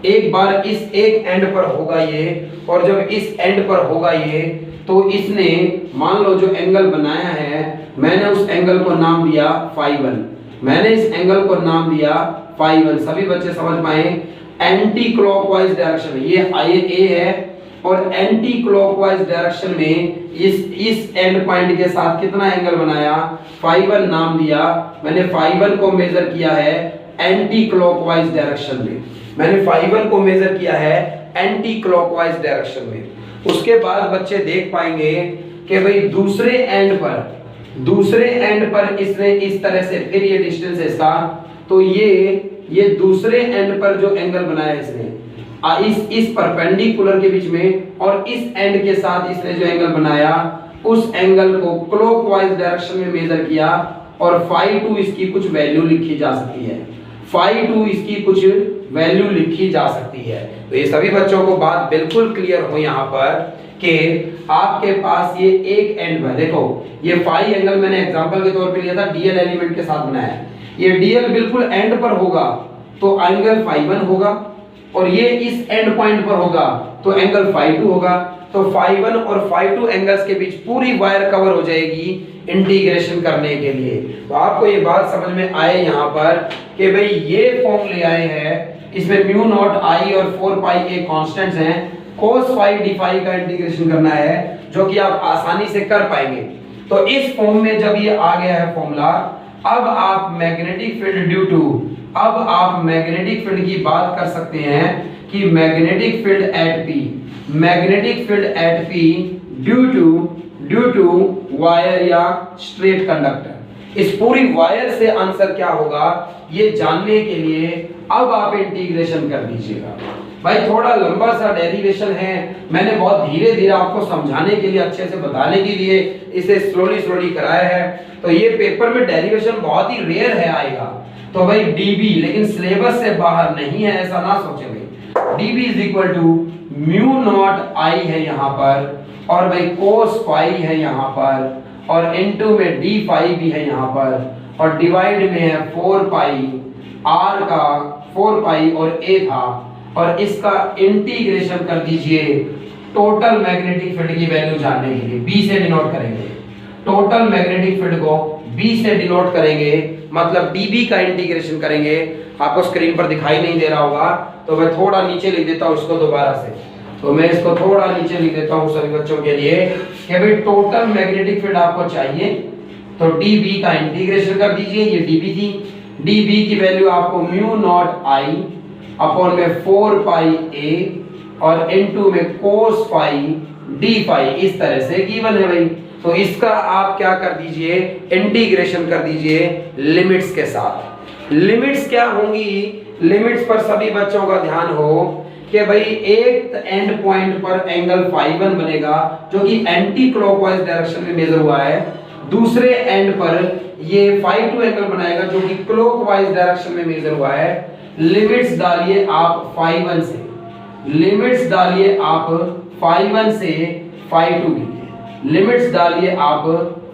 एक बार इस एक एंड पर होगा ये, और जब इस एंड पर होगा ये, तो इसने मान लो जो एंगल बनाया है, मैंने उस एंगल को नाम दिया फाई 1, मैंने इस एंगल को नाम दिया फाई 1। सभी बच्चे समझ पाए, एंटी क्लॉकवाइज डायरेक्शन में ये A है, और एंटी क्लॉकवाइज डायरेक्शन में इस एंड पॉइंट के साथ कितना एंगल बनाया, फाई 1 नाम दिया। मैंने फाई 1 को मेजर किया है एंटी क्लॉकवाइज डायरेक्शन में, मैंने फाई 1 को मेजर किया है एंटी क्लॉकवाइज डायरेक्शन में। उसके बाद बच्चे देख पाएंगे कि भाई दूसरे एंड पर इसने इस तरह से, फिर ये डिस्टेंस है इसका, तो ये दूसरे एंड पर जो एंगल बनाया इसने इस परपेंडिकुलर के बीच में और इस एंड के साथ इसने जो एंगल बनाया, उस एंगल को क्लॉकवाइज डायरेक्शन में मेजर किया, और फाई 2 इसकी कुछ वैल्यू लिखी जा सकती है, फाई 2 इसकी कुछ वैल्यू लिखी जा सकती है। तो ये सभी बच्चों को बात बिल्कुल क्लियर हो यहाँ पर कि आपके पास ये एक एंड है। देखो ये फाई एंगल मैंने एग्जांपल के तौर पे लिया था, डीएल एलिमेंट के साथ बनाया है। ये डीएल बिल्कुल एंड पर होगा तो एंगल फाई 1 होगा, और ये इस एंड पॉइंट पर होगा तो एंगल φ2 होगा। तो φ1 और φ2 एंगल्स के बीच पूरी वायर कवर हो जाएगी इंटीग्रेशन करने के लिए। तो आपको ये बात समझ में आए यहाँ पर कि भाई ये फॉर्म ले आए हैं, इसमें म्यू नॉट आई और 4 पाई ए कांस्टेंट्स हैं, cos फाई डी फाई का इंटीग्रेशन करना है जो कि आप आसानी से कर पाएंगे। तो इस फॉर्म में जब ये आ गया है फॉर्मूला, अब आप मैग्नेटिक फील्ड ड्यू टू, अब आप मैग्नेटिक फील्ड की बात कर सकते हैं कि magnetic field at P, magnetic field at P due to wire या स्ट्रेट कंडक्टर। इस पूरी वायर से आंसर क्या होगा ये जानने के लिए अब आप इंटीग्रेशन कर दीजिएगा। भाई थोड़ा लंबा सा डेरिवेशन है, मैंने बहुत धीरे धीरे आपको समझाने के लिए, अच्छे से बताने के लिए इसे स्लोली कराया है। तो ये पेपर में डेरिवेशन बहुत ही रेयर है आएगा। तो भाई डीबी, लेकिन सिलेबस से बाहर नहीं है ऐसा ना सोचे भाई। D B is equal to mu not I है यहाँ पर, और भाई कोस फाई है यहाँ पर, और इनटू में डी फाई भी है यहाँ पर, और डिवाइड में है 4 पाई, आर का 4 पाई और ए था, और इसका इंटीग्रेशन कर दीजिए टोटल मैग्नेटिक फील्ड की वैल्यू जानने के लिए। बी से डिनोट करेंगे, टोटल मैग्नेटिक फील्ड को बी से डिनोट करेंगे, मतलब डीबी का इंटीग्रेशन करेंगे। आपको स्क्रीन पर दिखाई नहीं दे रहा होगा तो मैं थोड़ा नीचे लिख देता हूँ इसको दोबारा से। तो मैं इसको थोड़ा नीचे लिख देता हूँ सभी बच्चों के लिए कि भाई टोटल मैग्नेटिक फील्ड आपको चाहिए, तो डीबी का इंटीग्रेशन कर दीजिए। ये डीबी थी, डीबी की वैल्यू आपको म्यू नॉट आई अपॉन में 4 पाई ए और इनटू में कोस फाई डी फाई, इस तरह से गिवन है भाई। तो इसका आप क्या कर दीजिए, इंटीग्रेशन कर दीजिए लिमिट्स के साथ। लिमिट्स क्या होंगी, लिमिट्स पर सभी बच्चों का ध्यान हो कि भाई एक एंड पॉइंट पर एंगल φ1 बनेगा जो कि एंटी क्लॉकवाइज डायरेक्शन में मेजर हुआ है, दूसरे एंड पर ये φ2 एंगल बनाएगा जो कि क्लॉकवाइज डायरेक्शन में मेजर हुआ है। लिमिट्स डालिए आप φ1 से, लिमिट्स डालिए आप φ1 से φ2 के लिए, लिमिट्स डालिए आप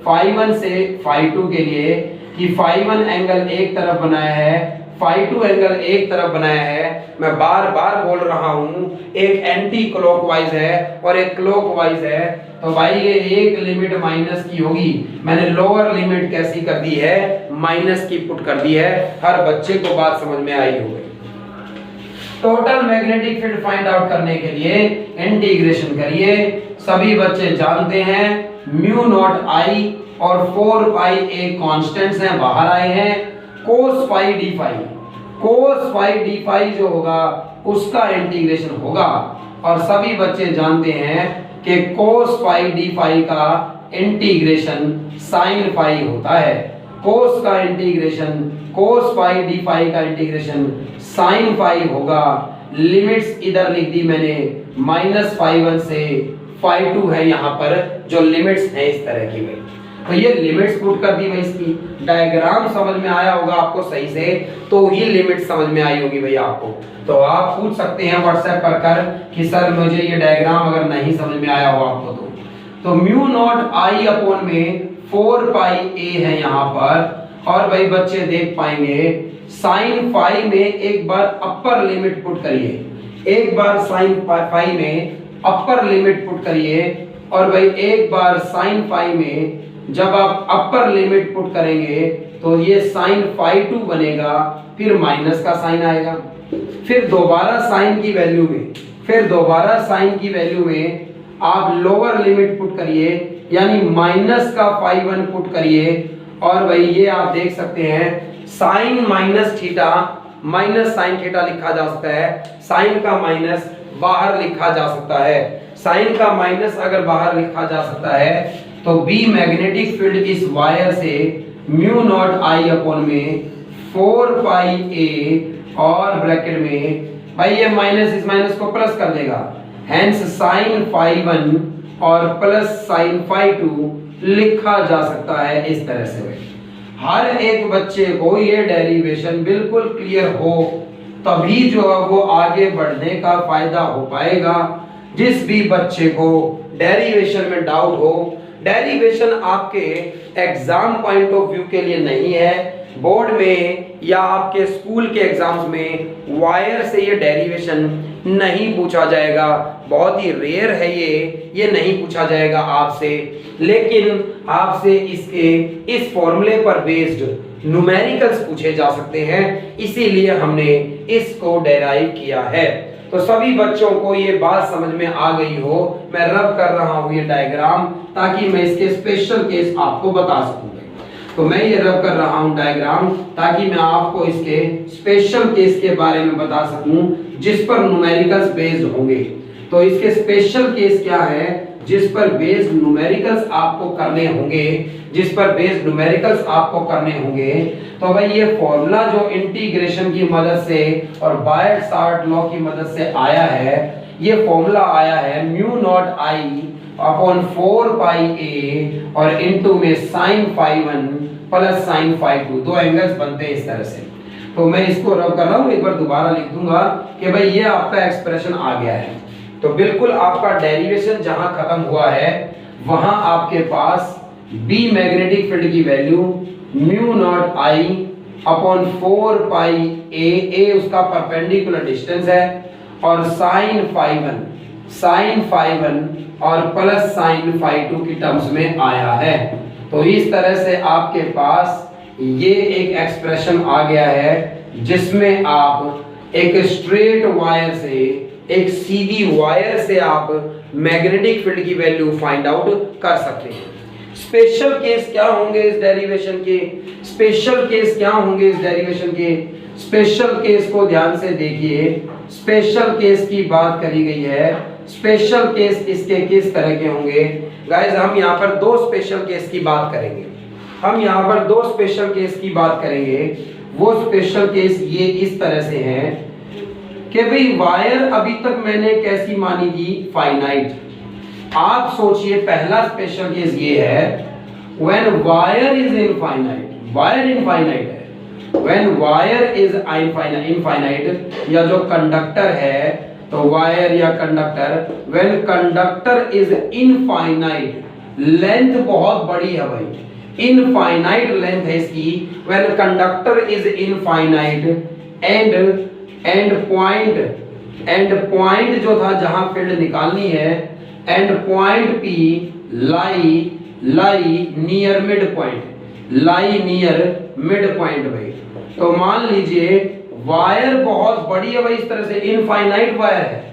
φ1 से φ2 के लिए कि φ1 एंगल एक तरफ बनाया है, φ2 एंगल एक तरफ बनाया है। मैं बार बार बोल रहा हूं, एक एंटी क्लॉकवाइज है और एक क्लॉकवाइज है। तो भाई ये एक लिमिट माइनस की होगी, मैंने लोअर लिमिट कैसी कर दी है, माइनस की पुट कर दी है। हर बच्चे को बात समझ में आई होगी। Total magnetic field find out करने के लिए इंटीग्रेशन करिए। सभी बच्चे जानते हैं म्यू नॉट आई और 4 पाई ए कांस्टेंट्स हैं, बाहर आए हैं। Cos phi d phi, cos phi d phi जो होगा उसका इंटीग्रेशन होगा, और सभी बच्चे जानते हैं कि कोस फाई डी फाई का इंटीग्रेशन साइन फाई होता है। कोस का integration, cos phi d phi का इंटीग्रेशन साइन फाई होगा। लिमिट्स इधर लिख दी मैंने, -φ1 से φ2 है यहाँ पर जो लिमिट्स है इस तरह की भाई। तो ये लिमिट्स पुट कर दी भाई, इसकी डायग्राम समझ में आया होगा आपको सही से, तो ही लिमिट समझ में आई होगी भाई आपको। तो आप पूछ सकते हैं व्हाट्सएप पर कर कि सर मुझे ये डायग्राम अगर नहीं समझ में आया हो आपको तो म्यू नॉट आई अपॉन में 4 पाई ए है यहाँ पर, और भाई बच्चे देख पाएंगे साइन फाई में एक बार अपर लिमिट पुट करिए, एक बार साइन फाई में अपर लिमिट पुट करिए, और भाई एक बार साइन फाई में जब आप अपर लिमिट पुट करेंगे तो ये साइन φ2 बनेगा, फिर माइनस का साइन आएगा, फिर दोबारा साइन की वैल्यू में, फिर दोबारा साइन की वैल्यू में आप लोअर लिमिट पुट करिए, यानी माइनस का φ1 पुट करिए, और भाई ये आप देख सकते हैं sine minus theta, minus sine theta लिखा जा सकता है, साइन का माइनस बाहर लिखा जा सकता है। साइन का माइनस अगर बाहर लिखा जा सकता है तो बी मैग्नेटिक फील्ड इस वायर से म्यू नॉट आई अपॉन में 4 पाई ए, और ब्रैकेट में भाई ये माइनस इस माइनस को प्लस कर देगा, हेंस साइन φ1 और प्लस साइन φ2 लिखा जा सकता है इस तरह से। हर एक बच्चे को ये डेरिवेशन बिल्कुल क्लियर हो, तभी जो है वो आगे बढ़ने का फायदा हो पाएगा। जिस भी बच्चे को डेरिवेशन में डाउट हो, डेरिवेशन आपके एग्जाम पॉइंट ऑफ व्यू के लिए नहीं है, बोर्ड में या आपके स्कूल के एग्जाम्स में वायर से ये डेरिवेशन नहीं पूछा जाएगा, बहुत ही रेयर है ये नहीं पूछा जाएगा आपसे, लेकिन आपसे इसके इस फॉर्मूले पर बेस्ड न्यूमेरिकल्स पूछे जा सकते हैं, इसीलिए हमने इसको डेराइव किया है। तो सभी बच्चों को ये बात समझ में आ गई हो, मैं रब कर रहा हूं ये डायग्राम ताकि मैं इसके स्पेशल केस आपको बता सकूं। तो मैं ये रब कर रहा हूं डायग्राम ताकि मैं आपको इसके स्पेशल केस के बारे में बता सकूं जिस पर न्यूमेरिकल्स बेस्ड होंगे। तो इसके स्पेशल केस क्या है जिस पर बेस्ड न्यूमेरिकल्स आपको करने होंगे, तो भाई ये फॉर्मूला जो इंटीग्रेशन की मदद से और बायट सावर्ट लॉ की मदद से आया है, ये फॉर्मूला आया है म्यू नॉट आई अपॉन 4 पाई ए और इनटू में sin phi 1 plus sin phi 2, दो एंगल्स बनते हैं इस तरह से। तो मैं इसको रब कर रहा हूं, एक बार दोबारा लिख दूंगा कि भाई ये आपका एक्सप्रेशन आ गया है। तो बिल्कुल आपका डेरिवेशन जहां खत्म हुआ है वहां आपके पास बी मैग्नेटिक फील्ड की value mu naught I upon 4 पाई ए उसका परपेंडिकुलर डिस्टेंस है, और sin phi 1 और प्लस sin phi 2 की टर्म्स में आया है। तो इस तरह से आपके पास ये एक एक्सप्रेशन आ गया है जिसमें आप एक स्ट्रेट वायर से, एक सीधी वायर से आप मैग्नेटिक फील्ड की वैल्यू फाइंड आउट कर सकते हैं। स्पेशल केस क्या होंगे इस डेरिवेशन के, स्पेशल केस को ध्यान से देखिए। स्पेशल केस की बात करी गई है। स्पेशल केस इसके किस तरह के होंगे गाइस, हम यहाँ पर दो स्पेशल केस की बात करेंगे। वो स्पेशल केस ये इस तरह से हैं कि भाई वायर अभी तक मैंने कैसी मानी थी, फाइनाइट। आप सोचिए पहला स्पेशल केस ये है when wire is infinite, wire infinite है। व्हेन वायर इज इनफाइनाइट या जो कंडक्टर है, तो वायर या conductor, when conductor is infinite, length बहुत बड़ी है भाई, इनफाइनाइट लेंथ है इसकी। When conductor is infinite and point जो था जहां फील्ड निकालनी है, and point P lie near mid point भाई। तो मान लीजिए वायर बहुत बड़ी है भाई, इस तरह से इनफाइनाइट वायर है।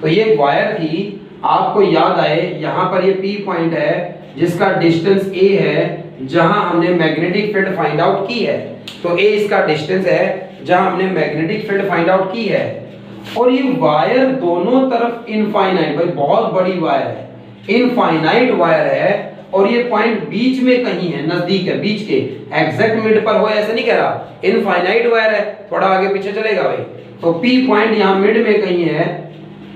तो ये वायर थी, आपको याद आए यहां पर ये पी पॉइंट है जिसका डिस्टेंस ए है जहां हमने मैग्नेटिक फील्ड फाइंड आउट की है। तो ए इसका डिस्टेंस है जहां हमने मैग्नेटिक फील्ड फाइंड आउट की है। और ये वायर दोनों तरफ इनफाइनाइट भाई, बहुत बड़ी वायर है, इनफाइनाइट वायर है, और ये पॉइंट बीच में कहीं है, नजदीक है, बीच के एग्जैक्ट मिड पर हो ऐसे नहीं कह रहा, इनफाइनाइट वायर है, थोड़ा आगे पीछे चलेगा भाई। तो पी पॉइंट यहाँ मिड में कहीं है।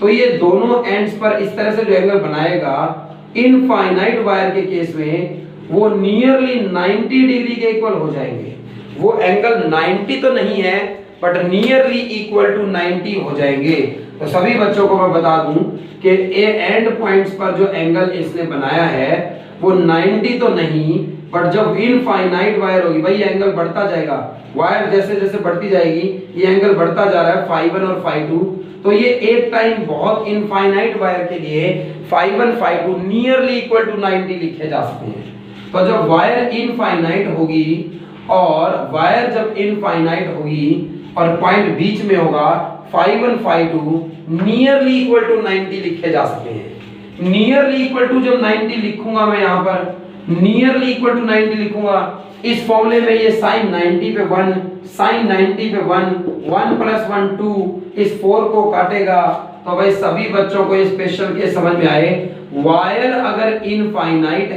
तो ये दोनों एंड्स पर इस तरह से जो एंगल बनाएगा इनफाइनाइट वायर के केस में, वो नियरली 90 डिग्री के इक्वल हो जाएंगे। वो एंगल 90 तो नहीं है बट नियरली इक्वल टू 90 हो जाएंगे। तो सभी बच्चों को मैं बता दूं कि एंड पॉइंट्स पर जो एंगल इसने बनाया है वो 90 तो नहीं, बट जब इनफाइनाइट वायर होगी भाई, ये एंगल बढ़ता जाएगा, वायर जैसे जैसे बढ़ती जाएगी ये एंगल बढ़ता जा रहा है, phi 1 और phi 2। तो ये एक टाइम बहुत इनफाइनाइट वायर के लिए phi 1 phi 2 nearly equal to 90 लिखे जा सकते हैं। तो जब वायर इनफाइनाइट होगी और पॉइंट बीच में होगा, phi 1 phi 2 nearly equal to 90 लिखे जा सकते हैं। नियरली इक्वल टू जब 90 लिखूंगा मैं यहाँ पर, नियरली इक्वल टू 90 लिखूंगा, इस फॉर्मूले में ये sin 90 पे 1, sin 90 पे 1 प्लस 1 2, इस 4 को काटेगा। तो भाई सभी बच्चों को ये स्पेशल केस समझ में आए। वायर अगर इनफाइनाइट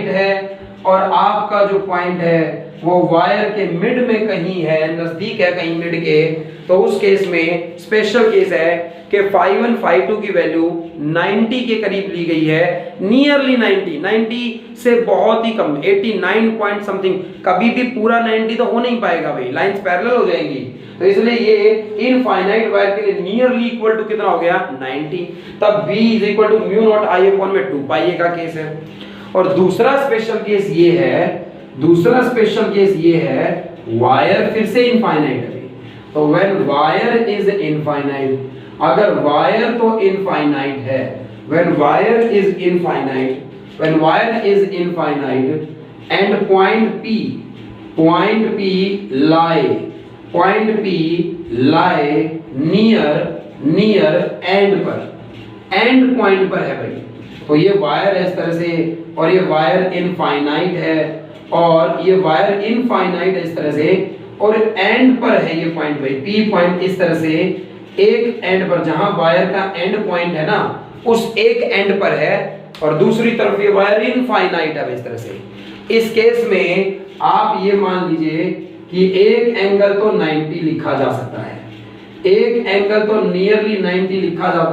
है और आपका जो पॉइंट है वो वायर के मिड में कहीं है, नजदीक है कहीं मिड के, तो उस केस में स्पेशल केस है कि phi 1 phi 2 की वैल्यू 90 के करीब ली गई है, नियरली 90 से बहुत ही कम, 89 पॉइंट समथिंग। कभी भी पूरा 90 तो हो नहीं पाएगा भाई, लाइंस पैरेलल हो जाएंगी। तो इसलिए ये इनफाइनाइट वायर के लिए नियरली इक्वल टू कितना हो गया, 90। तब v is equal to mu not I upon में 2 पाई का केस है। और दूसरा स्पेशल केस ये है वायर फिर से इनफाइनाइट है, तो व्हेन वायर इज इनफाइनाइट, अगर वायर तो इनफाइनाइट है, when wire is infinite, when wire is infinite and point P lie near and पर, एंड पॉइंट पर है भाई, तो ये वायर है इस तरह से, और ये वायर इनफाइनाइट है, और ये वायर इनफाइनाइट है इस तरह से, और एंड पर है ये पॉइंट भाई, P पॉइंट इस तरह से एक एंड पर, जहां वायर का एंड पॉइंट है ना उस एक एंड पर है, और दूसरी तरफ ये वायर इनफाइनाइट है इस तरह से। इस केस में आप ये मान लीजिए कि एक एंगल तो 90 लिखा जा सकता है, एक एंगल तो नियरली 90 लिखा जा,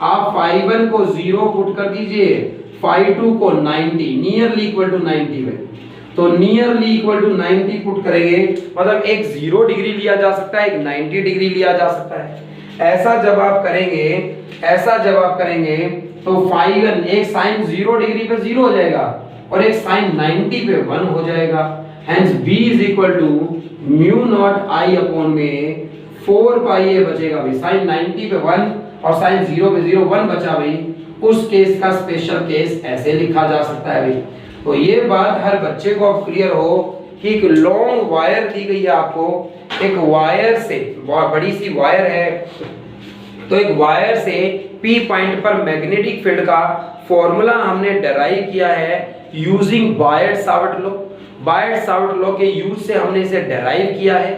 आप φ1 को 0 पुट कर दीजिए, φ2 को 90, नियरली इक्वल टू 90 में, तो नियरली इक्वल टू 90 पुट करेंगे, मतलब एक 0 डिग्री लिया जा सकता है, एक 90 डिग्री लिया जा सकता है। ऐसा जब आप करेंगे तो φ1 एक साइन 0 डिग्री पे 0 हो जाएगा और एक साइन 90 पे 1 हो जाएगा, hence b is equal to mu not i upon में 4 पाई ये बचेगा भाई, साइन 90 पे 1 और साइन 0 पे 0, 1 बचा भाई, उस केस का स्पेशल केस ऐसे लिखा जा सकता है भाई। तो ये बात हर बच्चे को अब क्लियर हो कि एक लॉन्ग वायर दी गई है आपको, एक वायर से, बड़ी सी वायर है, तो एक वायर से P पॉइंट पर मैग्नेटिक फील्ड का फॉर्मूला हमने डिराइव किया है यूजिंग बायट-सावर्ट लॉ। बायट-सावर्ट लॉ के यूज से हमने इसे डिराइव किया है,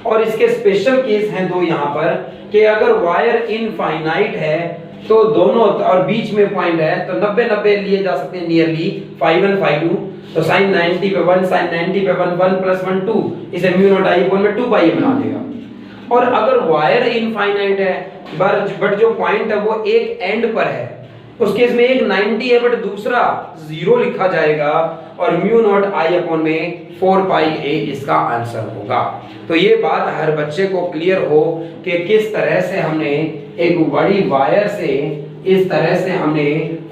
और इसके स्पेशल केस हैं दो यहाँ पर, कि अगर वायर इनफाइनाइट है तो दोनों, और बीच में पॉइंट है, तो 90-90 लिए जा सकते हैं नियरली, φ1 φ2, तो sin 90 पे 1, sin 90 पे 1, 1 + 1 2, इसे म्यू नॉट i अपॉन में 2 पाई बना देगा। और अगर वायर इनफाइनाइट है बट जो पॉइंट है वो एक एंड पर है, उस केस में एक 90 है बट दूसरा 0 लिखा जाएगा, और म्यू नॉट i अपॉन में 4 पाई a इसका आंसर होगा। तो ये बात हर बच्चे को क्लियर हो कि किस तरह से हमने एक बड़ी वायर से इस तरह से हमने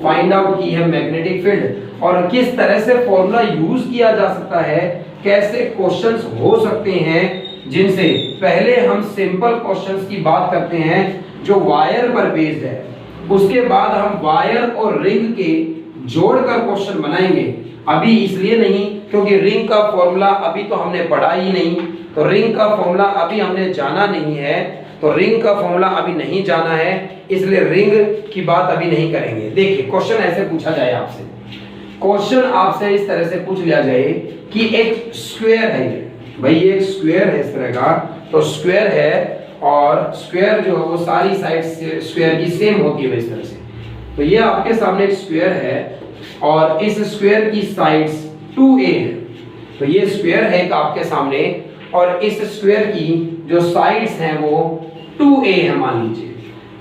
फाइंड आउट की है मैग्नेटिक फील्ड, और किस तरह से फॉर्मूला यूज किया जा सकता है, कैसे क्वेश्चंस हो सकते हैं जिनसे, पहले हम सिंपल क्वेश्चंस की बात करते हैं जो वायर पर बेस्ड है, उसके बाद हम वायर और रिंग के जोड़कर क्वेश्चन बनाएंगे। अभी इसलिए नहीं क्योंकि रिंग का फॉर्मूला अभी तो हमने पढ़ा ही नहीं, तो रिंग का फॉर्मूला अभी हमने जाना नहीं है, तो रिंग का फॉर्मूला अभी नहीं जाना है, इसलिए रिंग की बात अभी नहीं करेंगे। देखिए क्वेश्चन ऐसे पूछा जाए आपसे, क्वेश्चन आपसे इस तरह से पूछ लिया जाए कि एक स्क्वायर है, भाई ये एक स्क्वायर है इस तरह का, तो स्क्वायर है और स्क्वायर जो है वो सारी साइड्स स्क्वायर की सेम होती है इस तरह से, तो ये आपके सामने एक स्क्वायर है और इस स्क्वायर की साइड्स 2a है, तो ये स्क्वायर है एक आपके सामने, और इस स्क्वायर की जो साइड्स हैं वो 2a है मान लीजिए,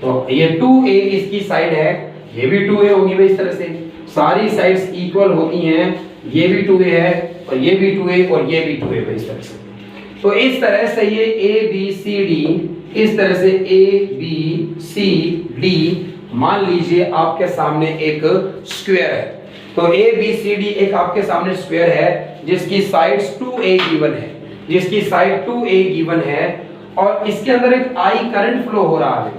तो ये 2a इसकी साइड है, ये भी 2a होगी भाई, इस तरह से सारी साइड्स इक्वल होती हैं, ये भी 2a है और ये भी 2a और ये भी 2a भाई, इस तरह से। तो इस तरह से ये a b c d, इस तरह से a b c d मान लीजिए आपके सामने एक स्क्वायर है, तो a b c d एक आपके सामने स्क्वायर है जिसकी साइड्स 2a गिवन है, जिसकी साइड 2a गिवन है, और इसके अंदर एक I करंट फ्लो हो रहा है,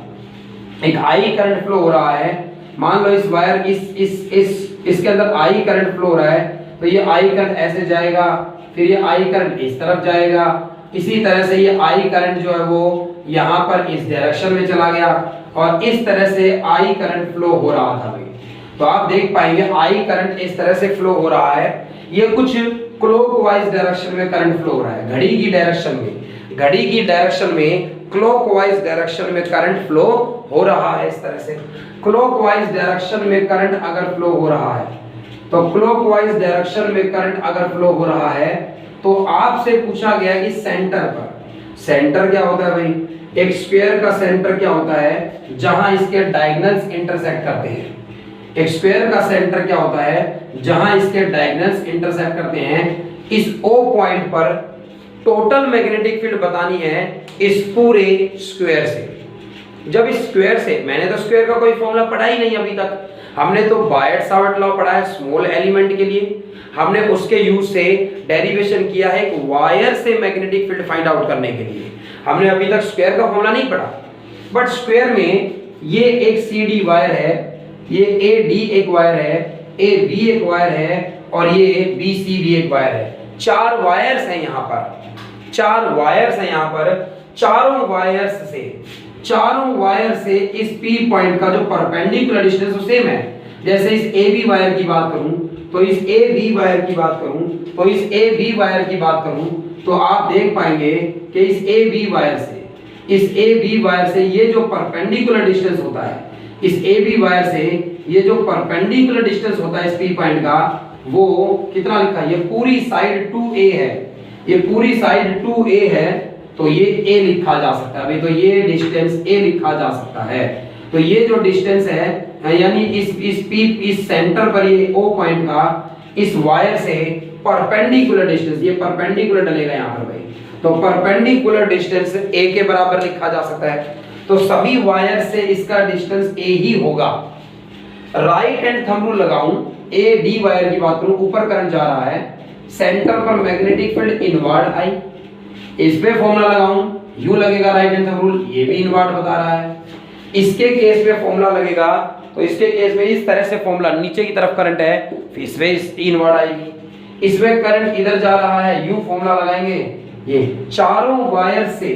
एक I करंट फ्लो हो रहा है। मान लो इस वायर इसके अंदर I करंट फ्लो हो रहा है, तो ये I करंट ऐसे जाएगा, फिर ये I करंट इस तरफ जाएगा, इसी तरह से ये I करंट जो है वो यहाँ पर इस डायरेक्शन में चला गया, और इस तरह से I करंट फ्लो हो रहा था भाई। तो आप देख पाएंगे I करंट इस तरह से फ्लो हो रहा है, ये कुछ क्लॉकवाइज डायरेक्शन में करंट फ्लो हो रहा है, घड़ी की डायरेक्शन में क्लॉकवाइज डायरेक्शन में करंट फ्लो हो रहा है। इस तरह से क्लॉकवाइज डायरेक्शन में करंट अगर फ्लो हो रहा है, तो क्लॉकवाइज डायरेक्शन में करंट अगर फ्लो हो रहा है, तो आपसे पूछा गया कि सेंटर पर, सेंटर क्या होता है भाई, एक स्फीयर का सेंटर क्या होता है, जहां इसके डायगोनल्स इंटरसेक्ट करते हैं। एक स्फीयर का सेंटर क्या होता है, जहां इसके डायगोनल्स इंटरसेक्ट करते हैं। इस O पॉइंट पर टोटल मैग्नेटिक फील्ड बतानी है इस पूरे स्क्वायर से, जब स्क्वायर से, मैंने तो स्क्वायर का कोई फॉर्मूला पढ़ा ही नहीं अभी तक, हमने तो बायट-सावर्ट लॉ पढ़ा है स्मॉल एलिमेंट के लिए, हमने उसके यूज से डेरिवेशन किया है एक वायर से मैग्नेटिक फील्ड फाइंड आउट करने के लिए, हमने अभी तक स्क्वायर का फॉर्मूला नहीं पढ़ा। बट स्क्वायर में ये एक CD वायर है, ये AD एक वायर है, AB एक वायर है और ये BC भी एक वायर है। 4 वायर्स हैं यहाँ पर, 4 वायर्स हैं यहाँ पर। चारों वायर से इस P पॉइंट का जो परपेंडिकुलर डिस्टेंस वो सेम है। जैसे इस AB वायर की बात करूं तो इस AB वायर की बात करूं तो इस AB वायर की बात करूं तो आप देख पाएंगे कि इस AB वायर से ये जो परपेंडिकुलर डिस्टेंस होता है, इस AB वायर से ये जो परपेंडिकुलर डिस्टेंस होता है इस P पॉइंट का, वो कितना लिखा है, ये पूरी साइड 2a है, ये पूरी साइड 2a है, तो ये a लिखा जा सकता है। अभी तो ये डिस्टेंस a लिखा जा सकता है। तो ये जो डिस्टेंस है यानी इस सेंटर पर ये O पॉइंट का इस वायर से परपेंडिकुलर डिस्टेंस, ये परपेंडिकुलर डलेगा यहाँ पर भाई, तो परपेंडिकुलर डिस्टेंस a के बराबर लिखा जा सकता है। तो सभी वायर से इसका डिस्टेंस a ही होगा। राइट हैंड थंब रूल लगाऊं, AD वायर की बात करूं, ऊपर करंट जा रहा है, सेंटर पर मैग्नेटिक फील्ड इनवर्ड आई, इस पे फॉर्मूला लगाऊं, U लगेगा राइट हैंड थंब रूल, ये भी इनवर्ड बता रहा है। इसके केस में फॉर्मूला लगेगा तो इसके केस में इस तरह से फॉर्मूला, नीचे की तरफ करंट है, फिर इसमें इस इनवर्ड आएगी, इसमें करंट इधर जा रहा है, U फॉर्मूला लगाएंगे। ये चारों वायर से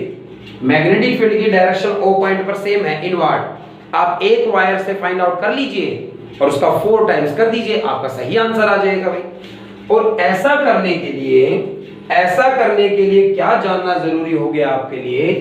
मैग्नेटिक फील्ड की डायरेक्शन O पॉइंट पर सेम है, इनवर्ड। आप एक वायर से फाइंड आउट कर लीजिए और उसका 4 टाइम्स कर दीजिए, आपका सही आंसर आ जाएगा भाई। और ऐसा करने के लिए क्या जानना जरूरी हो गया आपके लिए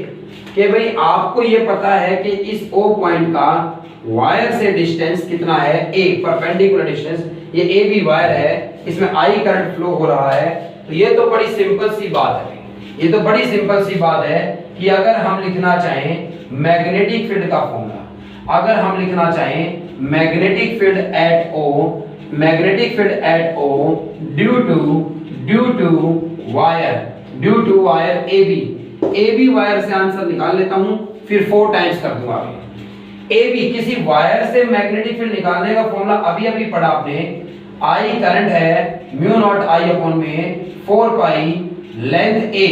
कि भाई आपको ये पता है कि इस O पॉइंट का वायर से डिस्टेंस कितना है, A परपेंडिकुलर डिस्टेंस, ये AB वायर है, इसमें I करंट फ्लो हो रहा है। तो ये तो बड़ी सिंपल सी बात है, ये तो बड़ी सिंपल सी बात है कि अगर हम लिखना चाहें मैग्नेटिक फील्ड का फॉर्मूला, अगर हम लिखना चाहें magnetic field at O due to wire AB wire से आंसर निकाल लेता हूं, फिर 4 टाइम्स कर दूंगा। AB किसी वायर से मैग्नेटिक फील्ड निकालने का फॉर्मूला अभी अभी पढ़ा आपने, I करंट है म्यू नॉट I अपॉन में 4 पाई लेंथ A,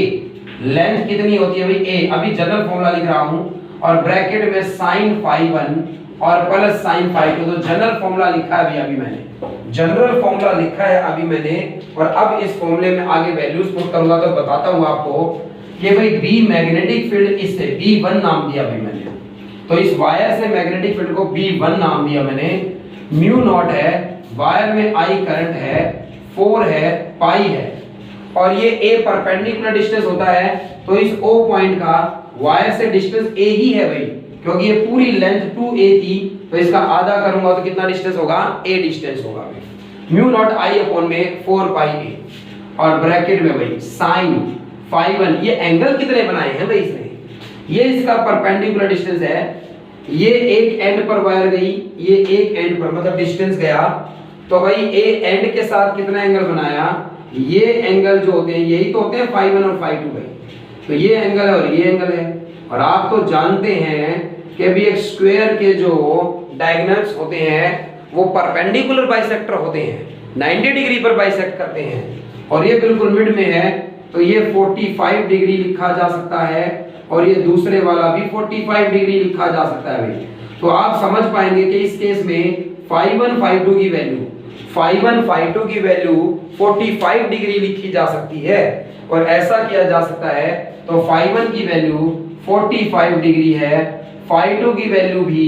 लेंथ कितनी होती है भाई A, अभी जनरल फॉर्मूला लिख रहा हूं और ब्रैकेट में sin phi1 और प्लस sin phi2, तो जनरल फॉर्मूला लिखा है अभी मैंने, जनरल फॉर्मूला लिखा है अभी मैंने। और अब इस फॉर्मूले में आगे वैल्यूज पुट करूंगा तो बताता हूं आपको कि भाई B मैग्नेटिक फील्ड, इससे B1 नाम दिया भाई मैंने, तो इस वायर से मैग्नेटिक फील्ड को B1 नाम दिया मैंने। म्यू नॉट है, वायर में I करंट है, 4 है, पाई है, और ये A परपेंडिकुलर डिस्टेंस होता है, तो इस O पॉइंट का वायर से डिस्टेंस A ही है भाई, क्योंकि ये पूरी लेंथ 2a थी, तो इसका आधा करूंगा तो कितना डिस्टेंस होगा, A डिस्टेंस होगा भाई। म्यू नॉट I अपॉन में 4 पाई A और ब्रैकेट में भाई sin phi1, ये एंगल कितने बनाए हैं भाई इसने, ये इसका परपेंडिकुलर डिस्टेंस है, ये एक एंड पर वायर गई, ये एक एंड पर मतलब डिस्टेंस गया, तो भाई A एंड के साथ कितना एंगल बनाया, ये एंगल जो होते हैं यही तो होते हैं phi1 और phi2 भाई, तो ये एंगल है और ये एंगल है। और आप तो जानते हैं कि भी एक स्क्वायर के जो डायगोनल्स होते हैं वो परपेंडिकुलर बाइसेक्टर होते हैं, 90 डिग्री पर बाइसेक्ट करते हैं, और ये बिल्कुल मिड में है, तो ये 45 डिग्री लिखा जा सकता है और ये दूसरे वाला भी 45 डिग्री लिखा जा सकता है भाई। तो आप समझ पाएंगे कि इस केस में phi1 phi2 की वैल्यू, phi1 phi2 की वैल्यू 45 डिग्री लिखी जा सकती है, और ऐसा किया जा सकता है तो phi1 की वैल्यू 45 डिग्री है, phi2 की वैल्यू भी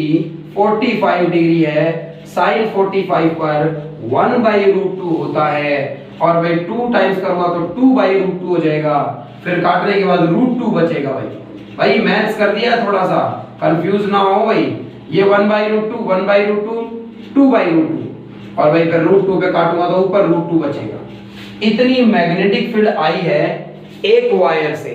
45 डिग्री है, sin 45 पर 1/√2 होता है, और भाई 2 टाइम्स करूंगा तो 2/√2 हो जाएगा, फिर काटने के बाद √2 बचेगा भाई मैथ्स कर दिया, थोड़ा सा कंफ्यूज ना हो भाई, ये 1/√2 1/√2 2/√2, और भाई फिर √2 पे काटूंगा तो ऊपर √2 बचेगा। इतनी मैग्नेटिक फील्ड आई है एक वायर से,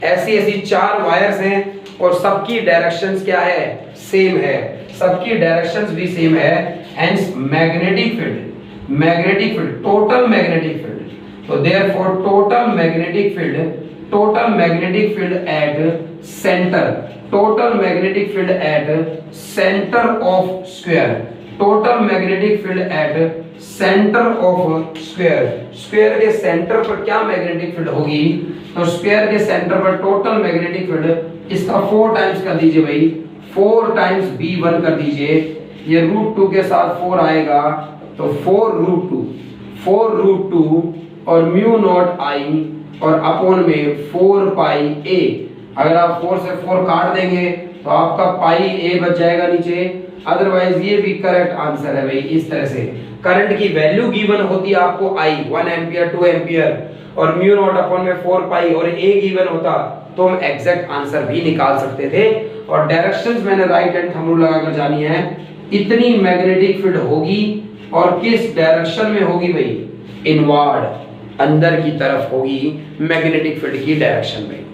ऐसी 4 वायर्स हैं और सबकी डायरेक्शंस क्या है, सेम है, सबकी डायरेक्शंस भी सेम है, hence magnetic field total magnetic field, तो therefore total magnetic field total magnetic field at centre, total magnetic field at centre of square, total magnetic field at centre of square, square के centre पर क्या magnetic field होगी, तो square के centre पर total magnetic field इसका 4 times कर दीजिए भाई, 4 टाइम्स b1 कर दीजिए, ये √2 के साथ 4 आएगा तो 4√2, 4√2 और म्यू नॉट आई और अपॉन में 4 पाई a, अगर आप 4 से 4 काट देंगे तो आपका पाई a बच जाएगा नीचे, अदरवाइज ये भी करेक्ट आंसर है भाई। इस तरह से करंट की वैल्यू गिवन होती है आपको I 1 एम्पियर 2 एम्पियर और म्यू नॉट अपॉन में 4 पाई और a गिवन होता तो हम एग्जैक्ट आंसर भी निकाल सकते थे। और डायरेक्शंस मैंने राइट एंड थंब रूल लगाकर जानी है, इतनी मैग्नेटिक फील्ड होगी और किस डायरेक्शन में होगी भाई, इनवर्ड, अंदर की तरफ होगी मैग्नेटिक फील्ड की डायरेक्शन में।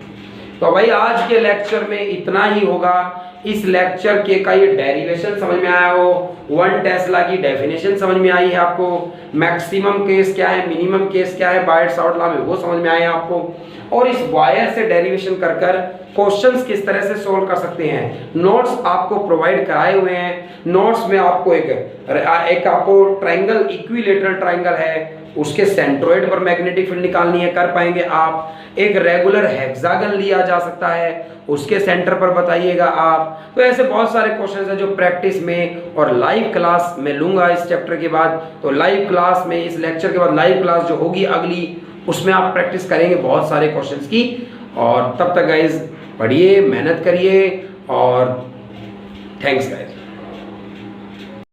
तो भाई आज के लेक्चर में इतना ही होगा। इस लेक्चर के का ये डेरिवेशन समझ में आया हो, 1 टेस्ला की डेफिनेशन समझ में आई है आपको, मैक्सिमम केस क्या है, मिनिमम केस क्या है बायट-सावर्ट लॉ में वो समझ में आया आपको, और इस वायर से डेरिवेशन कर कर क्वेश्चंस किस तरह से सोल्व कर सकते हैं। नोट्स आपको प्रोवाइड कराए हुए हैं, नोट्स में आपको एक आपको ट्रायंगल, इक्विलेटरल ट्रायंगल है, उसके सेंट्रोइड पर मैग्नेटिक फील्ड निकालनी है, कर पाएंगे आप। एक रेगुलर हेक्सागन लिया जा सकता है, उसके सेंटर पर बताइएगा आप। तो ऐसे बहुत सारे क्वेश्चंस हैं जो प्रैक्टिस में और लाइव क्लास में लूंगा इस चैप्टर के बाद। तो लाइव क्लास में, इस लेक्चर के बाद लाइव क्लास जो होगी अगली, उसमें आप प्रैक्टिस करेंगे बहुत सारे क्वेश्चंस की। और तब तक गाइज पढ़िए, मेहनत करिए और थैंक्स गाइज।